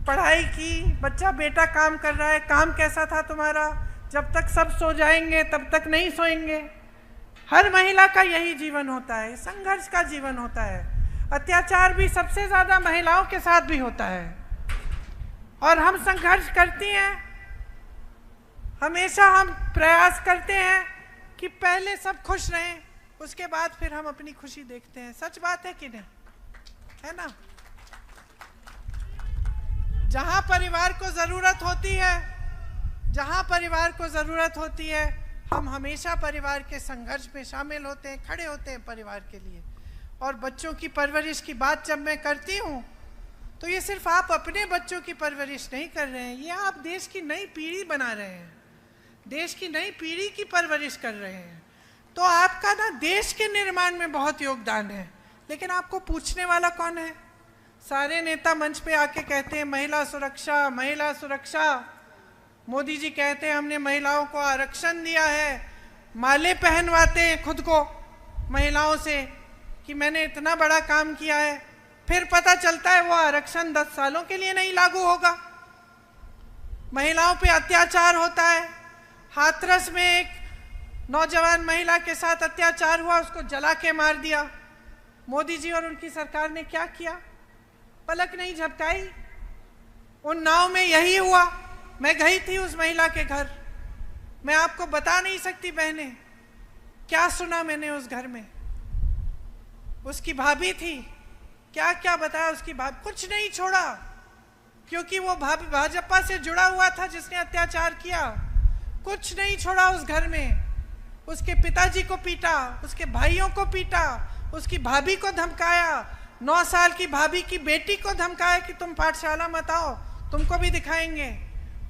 पढ़ाई की, बच्चा बेटा काम कर रहा है, काम कैसा था तुम्हारा। जब तक सब सो जाएंगे तब तक नहीं सोएंगे। हर महिला का यही जीवन होता है, संघर्ष का जीवन होता है। अत्याचार भी सबसे ज़्यादा महिलाओं के साथ भी होता है और हम संघर्ष करती हैं। हमेशा हम प्रयास करते हैं कि पहले सब खुश रहें, उसके बाद फिर हम अपनी खुशी देखते हैं। सच बात है कि नहीं, है ना? जहाँ परिवार को ज़रूरत होती है, जहाँ परिवार को ज़रूरत होती है, हम हमेशा परिवार के संघर्ष में शामिल होते हैं, खड़े होते हैं परिवार के लिए। और बच्चों की परवरिश की बात जब मैं करती हूँ तो ये सिर्फ आप अपने बच्चों की परवरिश नहीं कर रहे हैं, ये आप देश की नई पीढ़ी बना रहे हैं, देश की नई पीढ़ी की परवरिश कर रहे हैं। तो आपका ना देश के निर्माण में बहुत योगदान है। लेकिन आपको पूछने वाला कौन है? सारे नेता मंच पे आके कहते हैं महिला सुरक्षा, महिला सुरक्षा। मोदी जी कहते हैं हमने महिलाओं को आरक्षण दिया है, माले पहनवाते हैं खुद को महिलाओं से कि मैंने इतना बड़ा काम किया है। फिर पता चलता है वो आरक्षण 10 सालों के लिए नहीं लागू होगा। महिलाओं पे अत्याचार होता है। हाथरस में एक नौजवान महिला के साथ अत्याचार हुआ, उसको जला के मार दिया। मोदी जी और उनकी सरकार ने क्या किया? पलक नहीं झपकाई। उन्नाव में यही हुआ। मैं गई थी उस महिला के घर, मैं आपको बता नहीं सकती बहने क्या सुना मैंने उस घर में। उसकी भाभी थी, क्या क्या बताया उसकी भाभी, कुछ नहीं छोड़ा, क्योंकि वो भाभी भाजपा से जुड़ा हुआ था जिसने अत्याचार किया। कुछ नहीं छोड़ा उस घर में। उसके पिताजी को पीटा, उसके भाइयों को पीटा, उसकी भाभी को धमकाया, 9 साल की भाभी की बेटी को धमकाया कि तुम पाठशाला मत आओ, तुमको भी दिखाएंगे।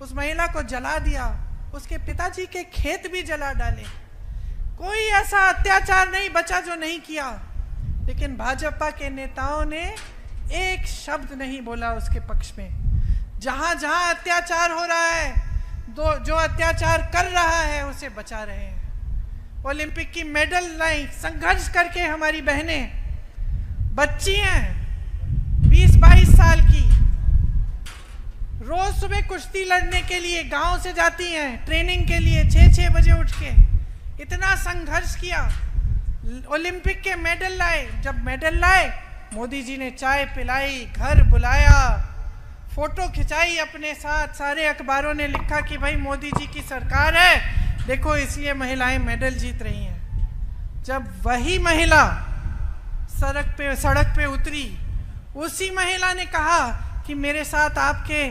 उस महिला को जला दिया, उसके पिताजी के खेत भी जला डाले। कोई ऐसा अत्याचार नहीं बचा जो नहीं किया। लेकिन भाजपा के नेताओं ने एक शब्द नहीं बोला उसके पक्ष में। जहां जहां अत्याचार हो रहा है, जो अत्याचार कर रहा है उसे बचा रहे हैं। ओलंपिक की मेडल लाई, संघर्ष करके हमारी बहनें, बच्ची हैं 20-22 साल की, रोज सुबह कुश्ती लड़ने के लिए गांव से जाती हैं ट्रेनिंग के लिए, 6-6 बजे उठ के इतना संघर्ष किया, ओलंपिक के मेडल लाए। जब मेडल लाए, मोदी जी ने चाय पिलाई, घर बुलाया, फोटो खिंचाई अपने साथ। सारे अखबारों ने लिखा कि भाई मोदी जी की सरकार है, देखो इसलिए महिलाएं मेडल जीत रही हैं। जब वही महिला सड़क पे उतरी, उसी महिला ने कहा कि मेरे साथ आपके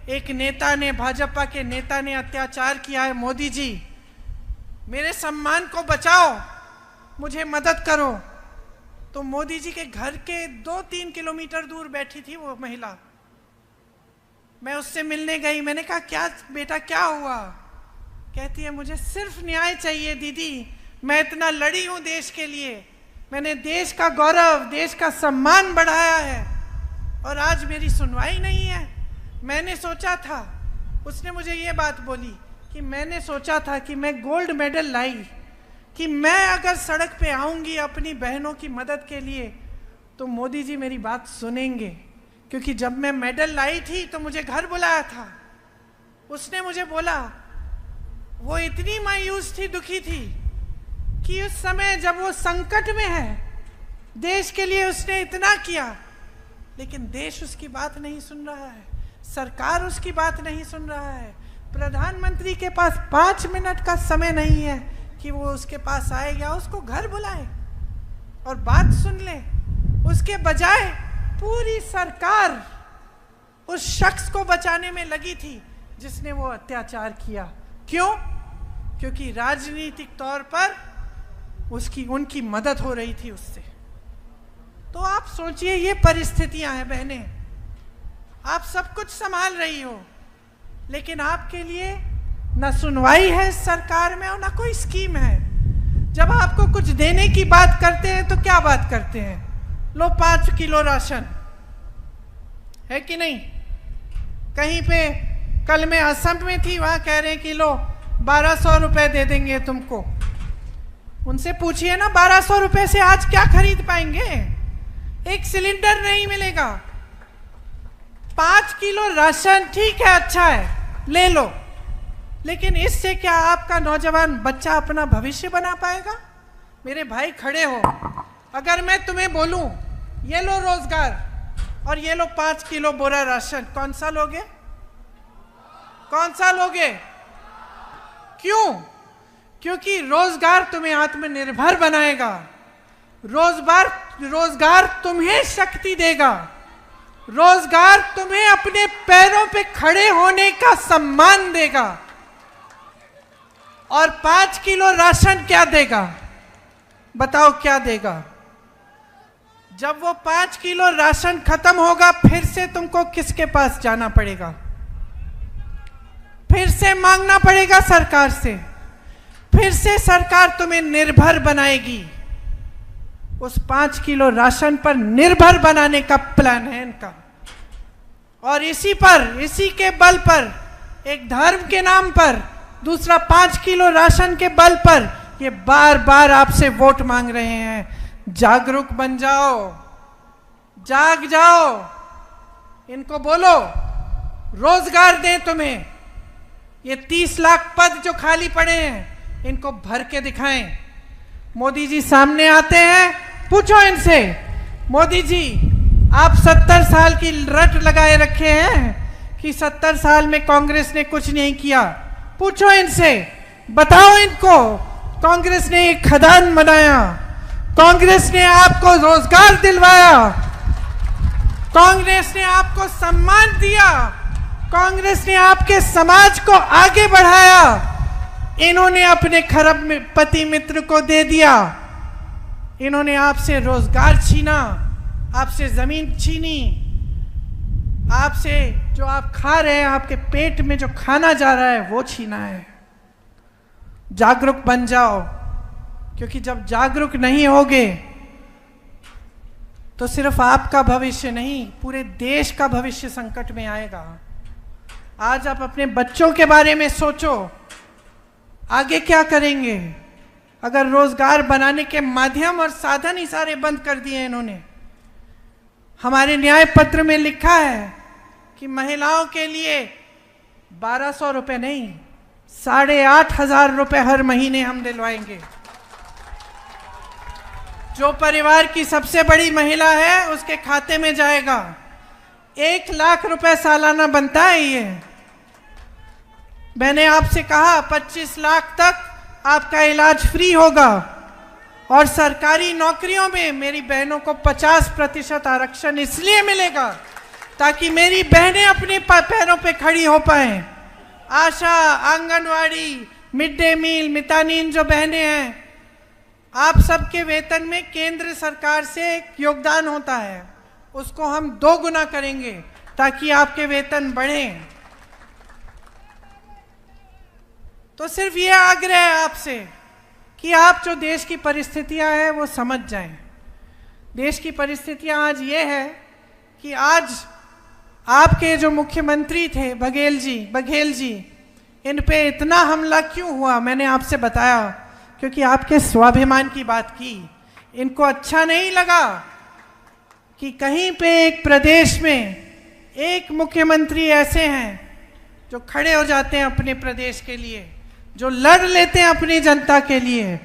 एक नेता ने, भाजपा के नेता ने अत्याचार किया है, मोदी जी मेरे सम्मान को बचाओ, मुझे मदद करो। तो मोदी जी के घर के 2-3 किलोमीटर दूर बैठी थी वो महिला। मैं उससे मिलने गई, मैंने कहा क्या बेटा क्या हुआ? कहती है मुझे सिर्फ न्याय चाहिए दीदी, मैं इतना लड़ी हूँ देश के लिए, मैंने देश का गौरव, देश का सम्मान बढ़ाया है और आज मेरी सुनवाई नहीं है। मैंने सोचा था, उसने मुझे ये बात बोली कि मैंने सोचा था कि मैं गोल्ड मेडल लाई, कि मैं अगर सड़क पे आऊँगी अपनी बहनों की मदद के लिए तो मोदी जी मेरी बात सुनेंगे, क्योंकि जब मैं मेडल लाई थी तो मुझे घर बुलाया था। उसने मुझे बोला, वो इतनी मायूस थी, दुखी थी कि उस समय जब वो संकट में है, देश के लिए उसने इतना किया, लेकिन देश उसकी बात नहीं सुन रहा है, सरकार उसकी बात नहीं सुन रहा है, प्रधानमंत्री के पास 5 मिनट का समय नहीं है कि वो उसके पास आए या उसको घर बुलाए और बात सुन ले। उसके बजाय पूरी सरकार उस शख्स को बचाने में लगी थी जिसने वो अत्याचार किया। क्यों? क्योंकि राजनीतिक तौर पर उनकी मदद हो रही थी उससे। तो आप सोचिए, ये परिस्थितियां हैं बहनें, आप सब कुछ संभाल रही हो, लेकिन आपके लिए न सुनवाई है सरकार में और न कोई स्कीम है। जब आपको कुछ देने की बात करते हैं तो क्या बात करते हैं? लो 5 किलो राशन, है कि नहीं? कहीं पे कल मैं असम में थी, वहां कह रहे हैं कि लो 1200 रुपए दे देंगे तुमको। उनसे पूछिए ना, 1200 रुपए से आज क्या खरीद पाएंगे? एक सिलेंडर नहीं मिलेगा। 5 किलो राशन ठीक है, अच्छा है, ले लो, लेकिन इससे क्या आपका नौजवान बच्चा अपना भविष्य बना पाएगा? मेरे भाई खड़े हो, अगर मैं तुम्हें बोलूं ये लो रोजगार और ये लो 5 किलो बोरा राशन, कौन सा लोगे? कौन सा लोगे? क्यों? क्योंकि रोजगार तुम्हें आत्मनिर्भर बनाएगा, रोजगार तुम्हें शक्ति देगा, रोजगार तुम्हें अपने पैरों पे खड़े होने का सम्मान देगा। और 5 किलो राशन क्या देगा? बताओ क्या देगा? जब वो 5 किलो राशन खत्म होगा, फिर से तुमको किसके पास जाना पड़ेगा? फिर से मांगना पड़ेगा सरकार से, फिर से सरकार तुम्हें निर्भर बनाएगी। उस 5 किलो राशन पर निर्भर बनाने का प्लान है इनका। और इसी के बल पर, एक धर्म के नाम पर, दूसरा 5 किलो राशन के बल पर ये बार बार आपसे वोट मांग रहे हैं। जागरूक बन जाओ, जाग जाओ, इनको बोलो रोजगार दें तुम्हें। ये 30 लाख पद जो खाली पड़े हैं, इनको भर के दिखाएं। मोदी जी सामने आते हैं, पूछो इनसे, मोदी जी आप 70 साल की रट लगाए रखे हैं कि 70 साल में कांग्रेस ने कुछ नहीं किया। पूछो इनसे, बताओ इनको, कांग्रेस ने एक खदान बनाया, कांग्रेस ने आपको रोजगार दिलवाया, कांग्रेस ने आपको सम्मान दिया, कांग्रेस ने आपके समाज को आगे बढ़ाया। इन्होंने अपने खरबपति मित्र को दे दिया, इन्होंने आपसे रोजगार छीना, आपसे जमीन छीनी, आपसे जो आप खा रहे हैं, आपके पेट में जो खाना जा रहा है वो छीना है। जागरूक बन जाओ, क्योंकि जब जागरूक नहीं होगे तो सिर्फ आपका भविष्य नहीं, पूरे देश का भविष्य संकट में आएगा। आज आप अपने बच्चों के बारे में सोचो, आगे क्या करेंगे? अगर रोजगार बनाने के माध्यम और साधन ही सारे बंद कर दिए इन्होंने। हमारे न्याय पत्र में लिखा है कि महिलाओं के लिए 1200 रुपए नहीं, 8,500 रुपए हर महीने हम दिलवाएंगे। जो परिवार की सबसे बड़ी महिला है उसके खाते में जाएगा। 1 लाख रुपए सालाना बनता है ये। मैंने आपसे कहा 25 लाख तक आपका इलाज फ्री होगा और सरकारी नौकरियों में मेरी बहनों को 50% आरक्षण इसलिए मिलेगा ताकि मेरी बहनें अपने पैरों पे खड़ी हो पाएं। आशा, आंगनवाड़ी, मिड डे मील, मितानीन जो बहनें हैं, आप सबके वेतन में केंद्र सरकार से एक योगदान होता है, उसको हम 2 गुना करेंगे ताकि आपके वेतन बढ़ें। तो सिर्फ ये आग्रह है आपसे कि आप जो देश की परिस्थितियां हैं वो समझ जाएं। देश की परिस्थितियां आज ये है कि आज आपके जो मुख्यमंत्री थे बघेल जी, इन पे इतना हमला क्यों हुआ, मैंने आपसे बताया, क्योंकि आपके स्वाभिमान की बात की। इनको अच्छा नहीं लगा कि कहीं पे एक प्रदेश में एक मुख्यमंत्री ऐसे हैं जो खड़े हो जाते हैं अपने प्रदेश के लिए, जो लड़ लेते हैं अपनी जनता के लिए,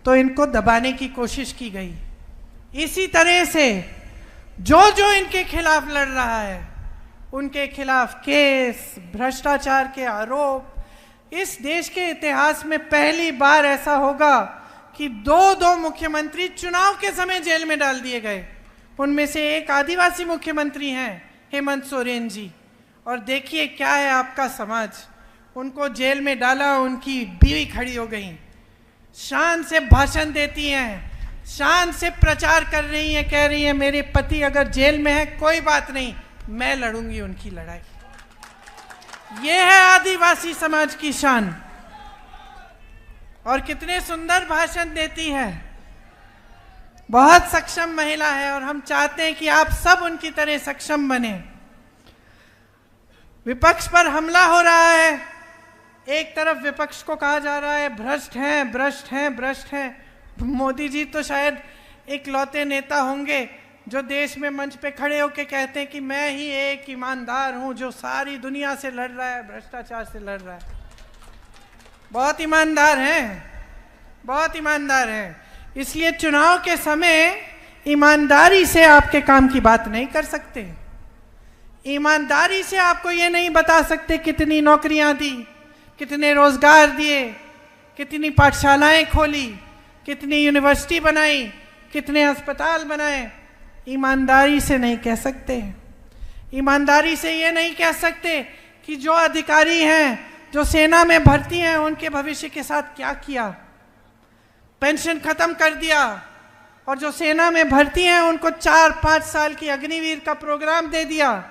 तो इनको दबाने की कोशिश की गई। इसी तरह से जो इनके खिलाफ लड़ रहा है उनके खिलाफ केस, भ्रष्टाचार के आरोप, इस देश के इतिहास में पहली बार ऐसा होगा कि 2 मुख्यमंत्री चुनाव के समय जेल में डाल दिए गए। उनमें से एक आदिवासी मुख्यमंत्री हैं हेमंत सोरेन जी, और देखिए क्या है आपका समाज, उनको जेल में डाला, उनकी बीवी खड़ी हो गई, शान से भाषण देती हैं, शान से प्रचार कर रही हैं, कह रही हैं मेरे पति अगर जेल में है कोई बात नहीं, मैं लड़ूंगी उनकी लड़ाई। ये है आदिवासी समाज की शान। और कितने सुंदर भाषण देती है, बहुत सक्षम महिला है, और हम चाहते हैं कि आप सब उनकी तरह सक्षम बने। विपक्ष पर हमला हो रहा है, एक तरफ विपक्ष को कहा जा रहा है भ्रष्ट हैं, भ्रष्ट हैं, भ्रष्ट हैं। मोदी जी तो शायद इकलौते नेता होंगे जो देश में मंच पे खड़े होकर कहते हैं कि मैं ही एक ईमानदार हूं जो सारी दुनिया से लड़ रहा है, भ्रष्टाचार से लड़ रहा है। बहुत ईमानदार हैं, बहुत ईमानदार हैं। इसलिए चुनाव के समय ईमानदारी से आपके काम की बात नहीं कर सकते। ईमानदारी से आपको ये नहीं बता सकते कितनी नौकरियां दी, कितने रोजगार दिए, कितनी पाठशालाएं खोली, कितनी यूनिवर्सिटी बनाई, कितने अस्पताल बनाए। ईमानदारी से नहीं कह सकते। ईमानदारी से ये नहीं कह सकते कि जो अधिकारी हैं, जो सेना में भर्ती हैं, उनके भविष्य के साथ क्या किया, पेंशन खत्म कर दिया, और जो सेना में भर्ती हैं उनको 4-5 साल की अग्निवीर का प्रोग्राम दे दिया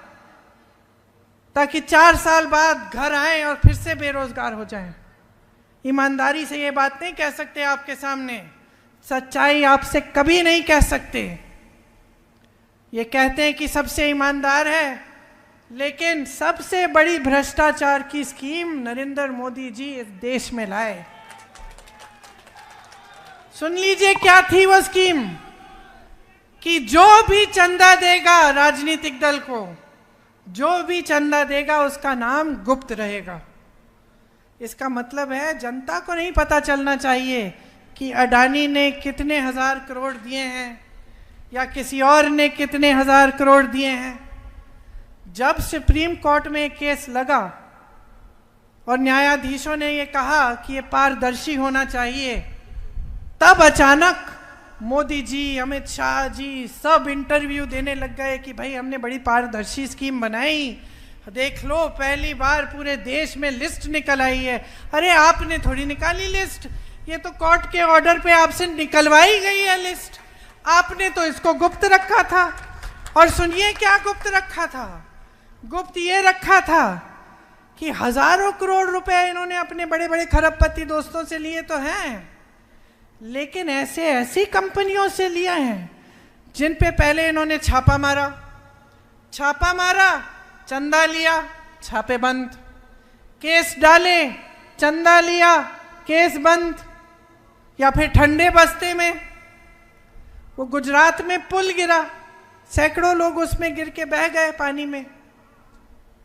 ताकि 4 साल बाद घर आए और फिर से बेरोजगार हो जाएं। ईमानदारी से ये बात नहीं कह सकते आपके सामने, सच्चाई आपसे कभी नहीं कह सकते। ये कहते हैं कि सबसे ईमानदार है, लेकिन सबसे बड़ी भ्रष्टाचार की स्कीम नरेंद्र मोदी जी इस देश में लाए। सुन लीजिए क्या थी वो स्कीम, कि जो भी चंदा देगा राजनीतिक दल को, जो भी चंदा देगा उसका नाम गुप्त रहेगा। इसका मतलब है जनता को नहीं पता चलना चाहिए कि अडानी ने कितने 1000 करोड़ दिए हैं या किसी और ने कितने 1000 करोड़ दिए हैं। जब सुप्रीम कोर्ट में केस लगा और न्यायाधीशों ने ये कहा कि ये पारदर्शी होना चाहिए, तब अचानक मोदी जी, अमित शाह जी सब इंटरव्यू देने लग गए कि भाई हमने बड़ी पारदर्शी स्कीम बनाई, देख लो पहली बार पूरे देश में लिस्ट निकल आई है। अरे आपने थोड़ी निकाली लिस्ट, ये तो कोर्ट के ऑर्डर पे आपसे निकलवाई गई है लिस्ट, आपने तो इसको गुप्त रखा था। और सुनिए क्या गुप्त रखा था, गुप्त ये रखा था कि हजारों करोड़ रुपए इन्होंने अपने बड़े बड़े खरबपति दोस्तों से लिए तो हैं, लेकिन ऐसी कंपनियों से लिया है जिन पे पहले इन्होंने छापा मारा, चंदा लिया, छापे बंद, केस डाले, चंदा लिया, केस बंद। या फिर ठंडे बस्ते में वो गुजरात में पुल गिरा, सैकड़ों लोग उसमें गिर के बह गए पानी में,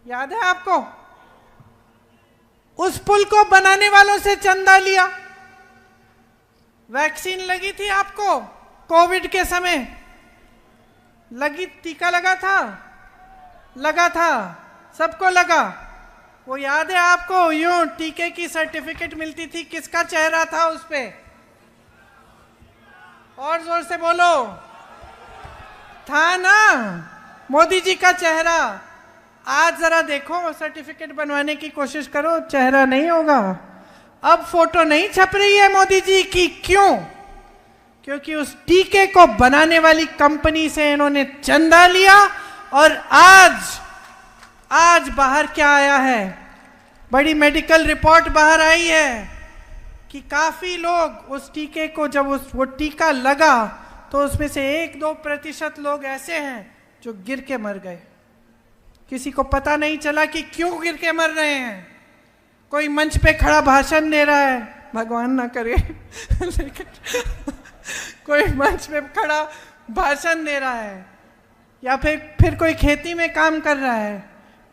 याद है आपको? उस पुल को बनाने वालों से चंदा लिया। वैक्सीन लगी थी आपको कोविड के समय, लगी, टीका लगा था, सबको लगा। वो याद है आपको? यूं टीके की सर्टिफिकेट मिलती थी, किसका चेहरा था उस पे? और जोर से बोलो, था ना मोदी जी का चेहरा। आज जरा देखो, सर्टिफिकेट बनवाने की कोशिश करो, चेहरा नहीं होगा। अब फोटो नहीं छप रही है मोदी जी की, क्यों? क्योंकि उस टीके को बनाने वाली कंपनी से इन्होंने चंदा लिया। और आज बाहर क्या आया है, बड़ी मेडिकल रिपोर्ट बाहर आई है कि काफी लोग उस टीके को, जब वो टीका लगा तो उसमें से 1-2% लोग ऐसे हैं जो गिर के मर गए। किसी को पता नहीं चला कि क्यों गिर के मर रहे हैं। कोई मंच पे खड़ा भाषण दे रहा है, भगवान ना करे लेकिन कोई मंच पे खड़ा भाषण दे रहा है, या फिर कोई खेती में काम कर रहा है।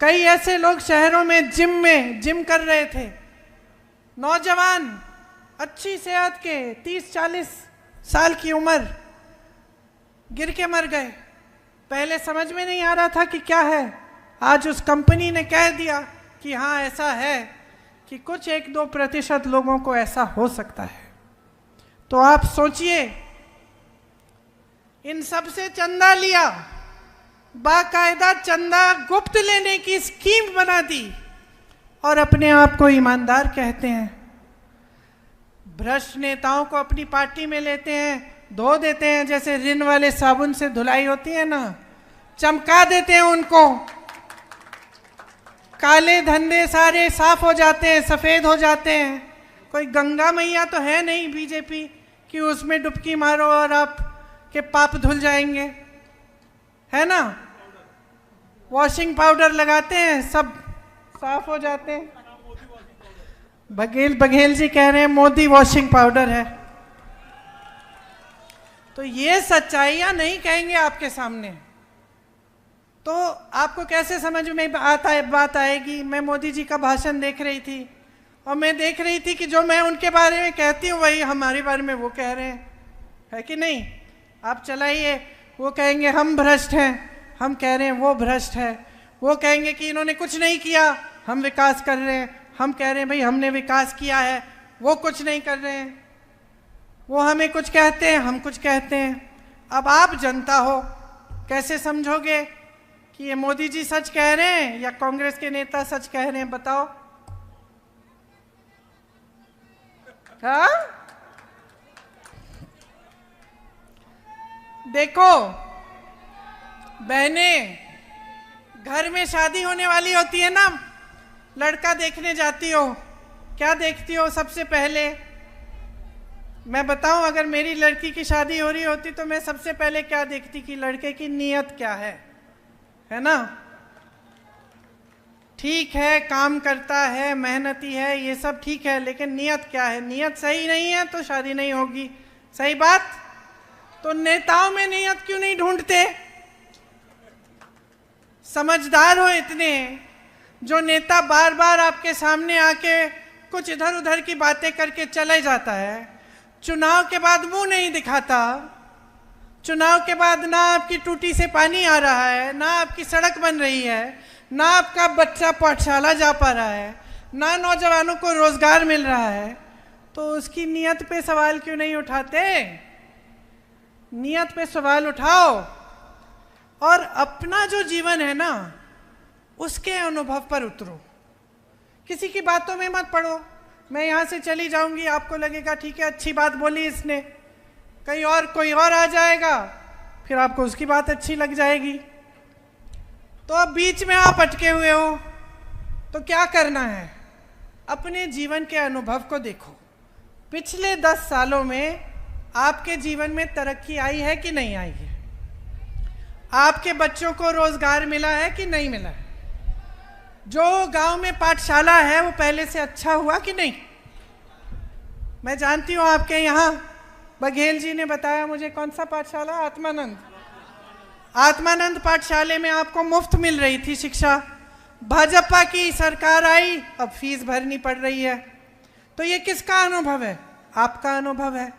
कई ऐसे लोग शहरों में जिम कर रहे थे, नौजवान अच्छी सेहत के 30-40 साल की उम्र, गिर के मर गए। पहले समझ में नहीं आ रहा था कि क्या है, आज उस कंपनी ने कह दिया कि हाँ ऐसा है कि कुछ 1-2% लोगों को ऐसा हो सकता है। तो आप सोचिए, इन सब से चंदा लिया, बाकायदा चंदा गुप्त लेने की स्कीम बना दी और अपने आप को ईमानदार कहते हैं। भ्रष्ट नेताओं को अपनी पार्टी में लेते हैं, धो देते हैं, जैसे रिन वाले साबुन से धुलाई होती है ना, चमका देते हैं उनको। काले धंधे सारे साफ हो जाते हैं, सफेद हो जाते हैं। कोई गंगा मैया तो है नहीं बीजेपी कि उसमें डुबकी मारो और आप के पाप धुल जाएंगे, है ना। वॉशिंग पाउडर लगाते हैं, सब साफ हो जाते हैं। बघेल जी कह रहे हैं मोदी वॉशिंग पाउडर है। तो ये सच्चाइयां नहीं कहेंगे आपके सामने, तो आपको कैसे समझ में बात आएगी। मैं मोदी जी का भाषण देख रही थी और मैं देख रही थी कि जो मैं उनके बारे में कहती हूँ वही हमारे बारे में वो कह रहे हैं, है कि नहीं। आप चलाइए, वो कहेंगे हम भ्रष्ट हैं, हम कह रहे हैं वो भ्रष्ट है। वो कहेंगे कि इन्होंने कुछ नहीं किया, हम विकास कर रहे हैं, हम कह रहे हैं भाई हमने विकास किया है, वो कुछ नहीं कर रहे हैं। वो हमें कुछ कहते हैं, हम कुछ कहते हैं। अब आप जनता हो, कैसे समझोगे कि ये मोदी जी सच कह रहे हैं या कांग्रेस के नेता सच कह रहे हैं, बताओ। हाँ, देखो बहनें, घर में शादी होने वाली होती है ना, लड़का देखने जाती हो, क्या देखती हो सबसे पहले। मैं बताऊं, अगर मेरी लड़की की शादी हो रही होती तो मैं सबसे पहले क्या देखती कि लड़के की नीयत क्या है ना। ठीक है, काम करता है, मेहनती है, ये सब ठीक है, लेकिन नीयत क्या है। नीयत सही नहीं है तो शादी नहीं होगी, सही बात। तो नेताओं में नीयत क्यों नहीं ढूंढते। समझदार हो इतने, जो नेता बार बार आपके सामने आके कुछ इधर उधर की बातें करके चले जाता है, चुनाव के बाद मुंह नहीं दिखाता, चुनाव के बाद ना आपकी टूटी से पानी आ रहा है, ना आपकी सड़क बन रही है, ना आपका बच्चा पाठशाला जा पा रहा है, ना नौजवानों को रोजगार मिल रहा है, तो उसकी नीयत पे सवाल क्यों नहीं उठाते। नीयत पे सवाल उठाओ और अपना जो जीवन है ना उसके अनुभव पर उतरो। किसी की बातों में मत पड़ो। मैं यहाँ से चली जाऊंगी, आपको लगेगा ठीक है अच्छी बात बोली इसने, कहीं और कोई और आ जाएगा, फिर आपको उसकी बात अच्छी लग जाएगी। तो अब बीच में आप अटके हुए हो, तो क्या करना है, अपने जीवन के अनुभव को देखो। पिछले 10 सालों में आपके जीवन में तरक्की आई है कि नहीं आई है। आपके बच्चों को रोजगार मिला है कि नहीं मिला है। जो गांव में पाठशाला है वो पहले से अच्छा हुआ कि नहीं। मैं जानती हूँ आपके यहाँ बघेल जी ने बताया मुझे, कौन सा पाठशाला, आत्मानंद पाठशाले में आपको मुफ्त मिल रही थी शिक्षा। भाजपा की सरकार आई, अब फीस भरनी पड़ रही है। तो ये किसका अनुभव है, आपका अनुभव है।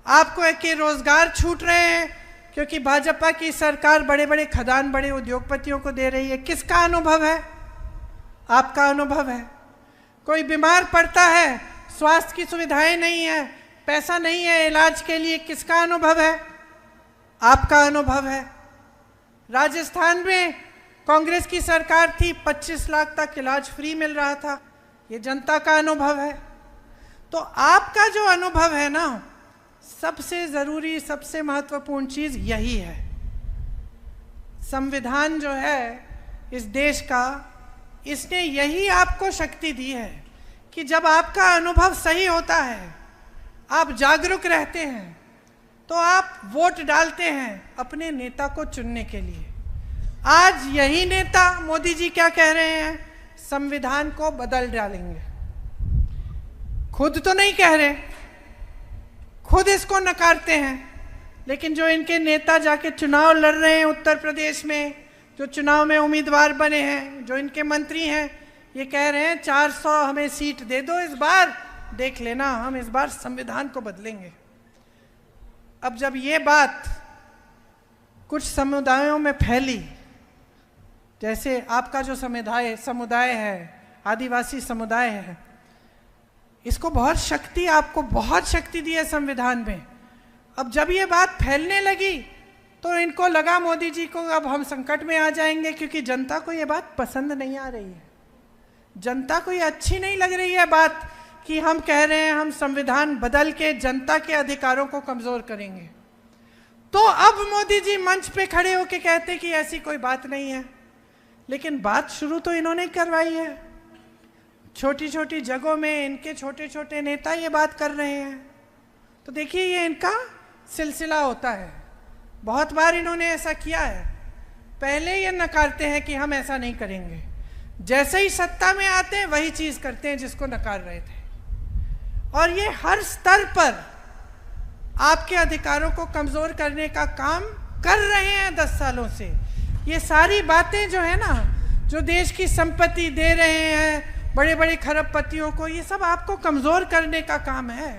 आपको एक रोजगार छूट रहे हैं क्योंकि भाजपा की सरकार बड़े बड़े खदान, बड़े उद्योगपतियों को दे रही है, किसका अनुभव है, आपका अनुभव है। कोई बीमार पड़ता है, स्वास्थ्य की सुविधाएं नहीं है, पैसा नहीं है इलाज के लिए, किसका अनुभव है, आपका अनुभव है। राजस्थान में कांग्रेस की सरकार थी, 25 लाख तक इलाज फ्री मिल रहा था, ये जनता का अनुभव है। तो आपका जो अनुभव है ना, सबसे ज़रूरी, सबसे महत्वपूर्ण चीज़ यही है। संविधान जो है इस देश का, इसने यही आपको शक्ति दी है कि जब आपका अनुभव सही होता है, आप जागरूक रहते हैं, तो आप वोट डालते हैं अपने नेता को चुनने के लिए। आज यही नेता मोदी जी क्या कह रहे हैं, संविधान को बदल डालेंगे। खुद तो नहीं कह रहे, खुद इसको नकारते हैं, लेकिन जो इनके नेता जाके चुनाव लड़ रहे हैं उत्तर प्रदेश में, जो चुनाव में उम्मीदवार बने हैं, जो इनके मंत्री हैं, ये कह रहे हैं 400 हमें सीट दे दो इस बार, देख लेना हम इस बार संविधान को बदलेंगे। अब जब ये बात कुछ समुदायों में फैली, जैसे आपका जो समुदाय है, आदिवासी समुदाय है, इसको बहुत शक्ति, आपको बहुत शक्ति दी है संविधान में। अब जब ये बात फैलने लगी तो इनको लगा मोदी जी को अब हम संकट में आ जाएंगे, क्योंकि जनता को ये बात पसंद नहीं आ रही है। जनता को ये अच्छी नहीं लग रही है बात कि हम कह रहे हैं हम संविधान बदल के जनता के अधिकारों को कमज़ोर करेंगे। तो अब मोदी जी मंच पे खड़े होकर कहते कि ऐसी कोई बात नहीं है, लेकिन बात शुरू तो इन्होंने करवाई है। छोटी छोटी जगहों में इनके छोटे छोटे नेता ये बात कर रहे हैं। तो देखिए, ये इनका सिलसिला होता है। बहुत बार इन्होंने ऐसा किया है। पहले ये नकारते हैं कि हम ऐसा नहीं करेंगे, जैसे ही सत्ता में आते हैं वही चीज़ करते हैं जिसको नकार रहे थे। और ये हर स्तर पर आपके अधिकारों को कमज़ोर करने का काम कर रहे हैं 10 सालों से। ये सारी बातें जो है ना, जो देश की संपत्ति दे रहे हैं बड़े बड़े खरबपतियों को, ये सब आपको कमज़ोर करने का काम है।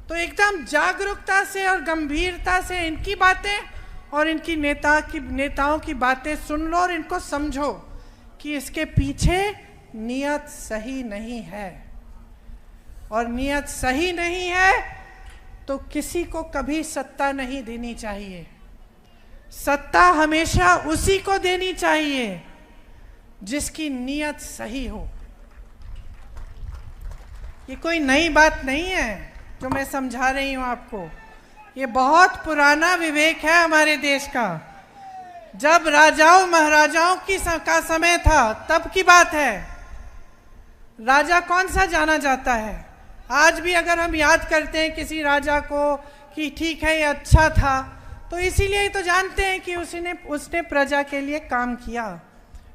तो एकदम जागरूकता से और गंभीरता से इनकी बातें और इनकी नेताओं की बातें सुन लो और इनको समझो कि इसके पीछे नियत सही नहीं है। और नियत सही नहीं है तो किसी को कभी सत्ता नहीं देनी चाहिए। सत्ता हमेशा उसी को देनी चाहिए जिसकी नियत सही हो। ये कोई नई बात नहीं है जो मैं समझा रही हूं आपको। ये बहुत पुराना विवेक है हमारे देश का। जब राजाओं महाराजाओं का समय था तब की बात है। राजा कौन सा जाना जाता है? आज भी अगर हम याद करते हैं किसी राजा को कि ठीक है ये अच्छा था, तो इसीलिए ही तो जानते हैं कि उसने प्रजा के लिए काम किया।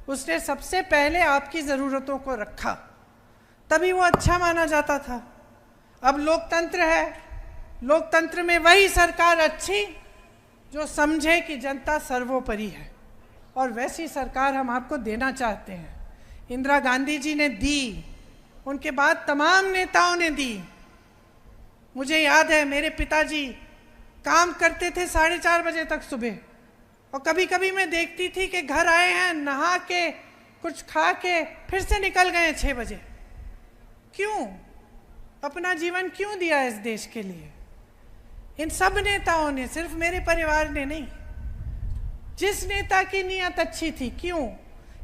उसने सबसे पहले आपकी ज़रूरतों को रखा, तभी वो अच्छा माना जाता था। अब लोकतंत्र है, लोकतंत्र में वही सरकार अच्छी जो समझे कि जनता सर्वोपरि है, और वैसी सरकार हम आपको देना चाहते हैं। इंदिरा गांधी जी ने दी, उनके बाद तमाम नेताओं ने दी। मुझे याद है मेरे पिताजी काम करते थे 4:30 बजे तक सुबह, और कभी कभी मैं देखती थी कि घर आए हैं, नहा के कुछ खा के फिर से निकल गए 6 बजे। क्यों? अपना जीवन क्यों दिया इस देश के लिए? इन सब नेताओं ने, सिर्फ मेरे परिवार ने नहीं। जिस नेता की नीयत अच्छी थी, क्यों?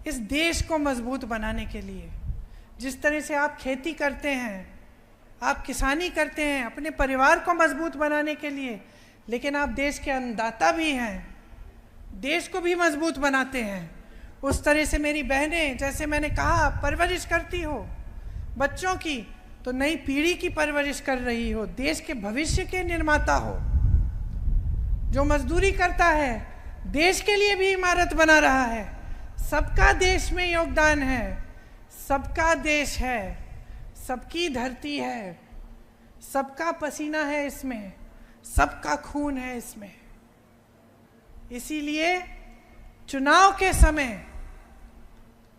इस देश को मजबूत बनाने के लिए। जिस तरह से आप खेती करते हैं, आप किसानी करते हैं अपने परिवार को मजबूत बनाने के लिए, लेकिन आप देश के अन्नदाता भी हैं, देश को भी मजबूत बनाते हैं। उस तरह से मेरी बहनें, जैसे मैंने कहा, परवरिश करती हो बच्चों की, तो नई पीढ़ी की परवरिश कर रही हो, देश के भविष्य के निर्माता हो। जो मजदूरी करता है, देश के लिए भी इमारत बना रहा है। सबका देश में योगदान है, सबका देश है, सबकी धरती है, सबका पसीना है इसमें, सबका खून है इसमें। इसीलिए चुनाव के समय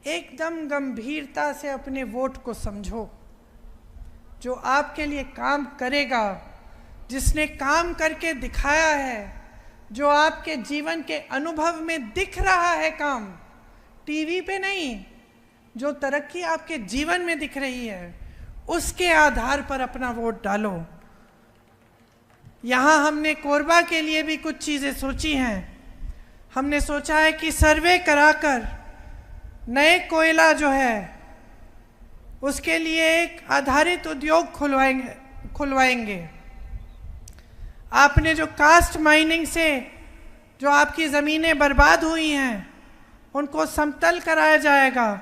एकदम गंभीरता से अपने वोट को समझो। जो आपके लिए काम करेगा, जिसने काम करके दिखाया है, जो आपके जीवन के अनुभव में दिख रहा है काम, टीवी पे नहीं, जो तरक्की आपके जीवन में दिख रही है, उसके आधार पर अपना वोट डालो। यहाँ हमने कोरबा के लिए भी कुछ चीज़ें सोची हैं। हमने सोचा है कि सर्वे कराकर नए कोयला जो है उसके लिए एक आधारित उद्योग खुलवाएंगे। आपने जो कास्ट माइनिंग से जो आपकी ज़मीनें बर्बाद हुई हैं उनको समतल कराया जाएगा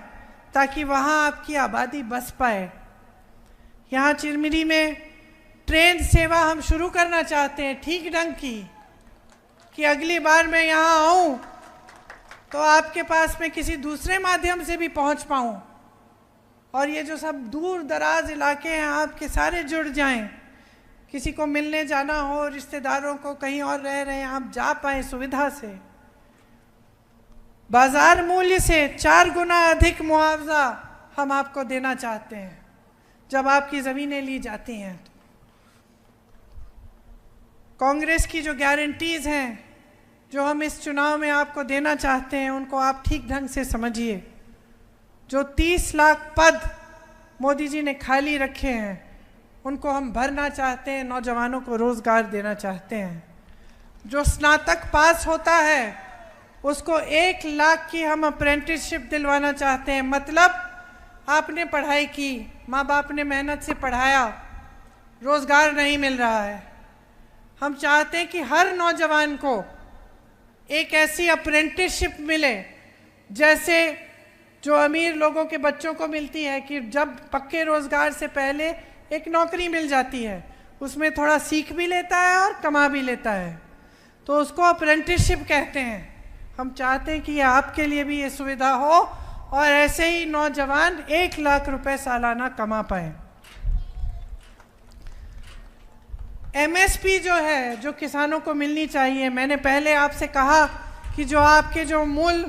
ताकि वहाँ आपकी आबादी बस पाए। यहाँ चिरमिरी में ट्रेन सेवा हम शुरू करना चाहते हैं ठीक ढंग की, कि अगली बार मैं यहाँ आऊँ तो आपके पास में किसी दूसरे माध्यम से भी पहुँच पाऊँ, और ये जो सब दूर दराज इलाके हैं आपके सारे जुड़ जाएं। किसी को मिलने जाना हो, रिश्तेदारों को कहीं और रह रहे हैं, आप जा पाए सुविधा से। बाजार मूल्य से 4 गुना अधिक मुआवजा हम आपको देना चाहते हैं जब आपकी ज़मीनें ली जाती हैं। कांग्रेस की जो गारंटीज़ हैं जो हम इस चुनाव में आपको देना चाहते हैं उनको आप ठीक ढंग से समझिए। जो 30 लाख पद मोदी जी ने खाली रखे हैं उनको हम भरना चाहते हैं, नौजवानों को रोज़गार देना चाहते हैं। जो स्नातक पास होता है उसको 1 लाख की हम अप्रेंटिसशिप दिलवाना चाहते हैं। मतलब आपने पढ़ाई की, माँ बाप ने मेहनत से पढ़ाया, रोज़गार नहीं मिल रहा है। हम चाहते हैं कि हर नौजवान को एक ऐसी अप्रेंटिसशिप मिले जैसे जो अमीर लोगों के बच्चों को मिलती है, कि जब पक्के रोज़गार से पहले एक नौकरी मिल जाती है, उसमें थोड़ा सीख भी लेता है और कमा भी लेता है, तो उसको अप्रेंटिसशिप कहते हैं। हम चाहते हैं कि आपके लिए भी ये सुविधा हो और ऐसे ही नौजवान 1 लाख रुपए सालाना कमा पाए। एमएसपी जो है, जो किसानों को मिलनी चाहिए, मैंने पहले आपसे कहा कि जो आपके जो मूल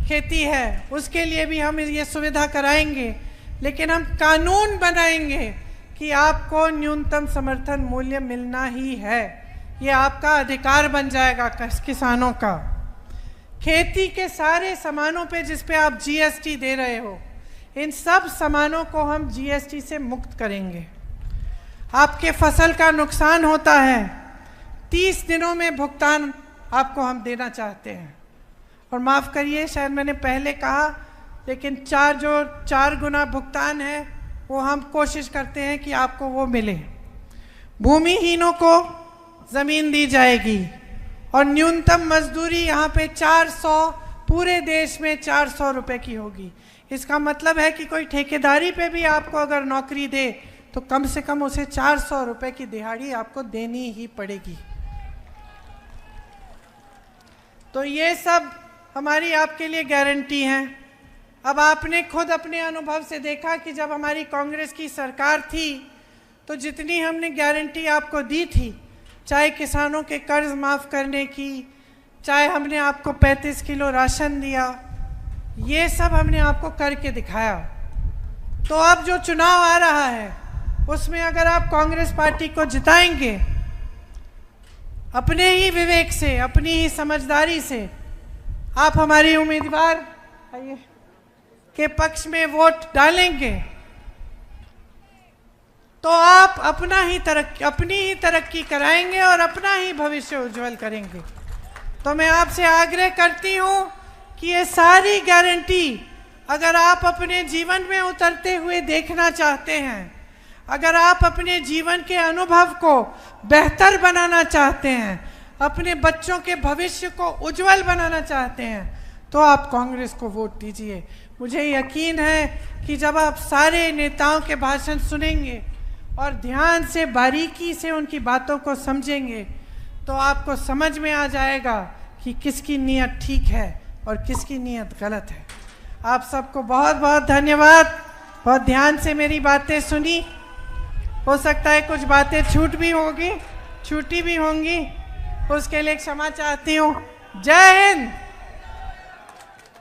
खेती है उसके लिए भी हम ये सुविधा कराएंगे, लेकिन हम कानून बनाएंगे कि आपको न्यूनतम समर्थन मूल्य मिलना ही है। ये आपका अधिकार बन जाएगा किसानों का। खेती के सारे सामानों पे जिस पे आप जीएसटी दे रहे हो, इन सब सामानों को हम जीएसटी से मुक्त करेंगे। आपके फसल का नुकसान होता है, 30 दिनों में भुगतान आपको हम देना चाहते हैं। और माफ़ करिए, शायद मैंने पहले कहा, लेकिन 4 गुना भुगतान है वो हम कोशिश करते हैं कि आपको वो मिले। भूमिहीनों को ज़मीन दी जाएगी और न्यूनतम मजदूरी यहाँ पे 400, पूरे देश में 400 रुपये की होगी। इसका मतलब है कि कोई ठेकेदारी पे भी आपको अगर नौकरी दे तो कम से कम उसे 400 रुपये की दिहाड़ी आपको देनी ही पड़ेगी। तो ये सब हमारी आपके लिए गारंटी हैं। अब आपने खुद अपने अनुभव से देखा कि जब हमारी कांग्रेस की सरकार थी तो जितनी हमने गारंटी आपको दी थी, चाहे किसानों के कर्ज माफ़ करने की, चाहे हमने आपको 35 किलो राशन दिया, ये सब हमने आपको करके दिखाया। तो अब जो चुनाव आ रहा है उसमें अगर आप कांग्रेस पार्टी को जिताएंगे, अपने ही विवेक से, अपनी ही समझदारी से आप हमारी उम्मीदवार के पक्ष में वोट डालेंगे, तो आप अपनी ही तरक्की कराएंगे और अपना ही भविष्य उज्जवल करेंगे। तो मैं आपसे आग्रह करती हूँ कि ये सारी गारंटी अगर आप अपने जीवन में उतरते हुए देखना चाहते हैं, अगर आप अपने जीवन के अनुभव को बेहतर बनाना चाहते हैं, अपने बच्चों के भविष्य को उज्जवल बनाना चाहते हैं, तो आप कांग्रेस को वोट दीजिए। मुझे यकीन है कि जब आप सारे नेताओं के भाषण सुनेंगे और ध्यान से, बारीकी से उनकी बातों को समझेंगे, तो आपको समझ में आ जाएगा कि किसकी नीयत ठीक है और किसकी नीयत गलत है। आप सबको बहुत बहुत धन्यवाद। बहुत ध्यान से मेरी बातें सुनी। हो सकता है कुछ बातें छूटी भी होंगी, उसके लिए क्षमा चाहती हूँ। जय हिंद।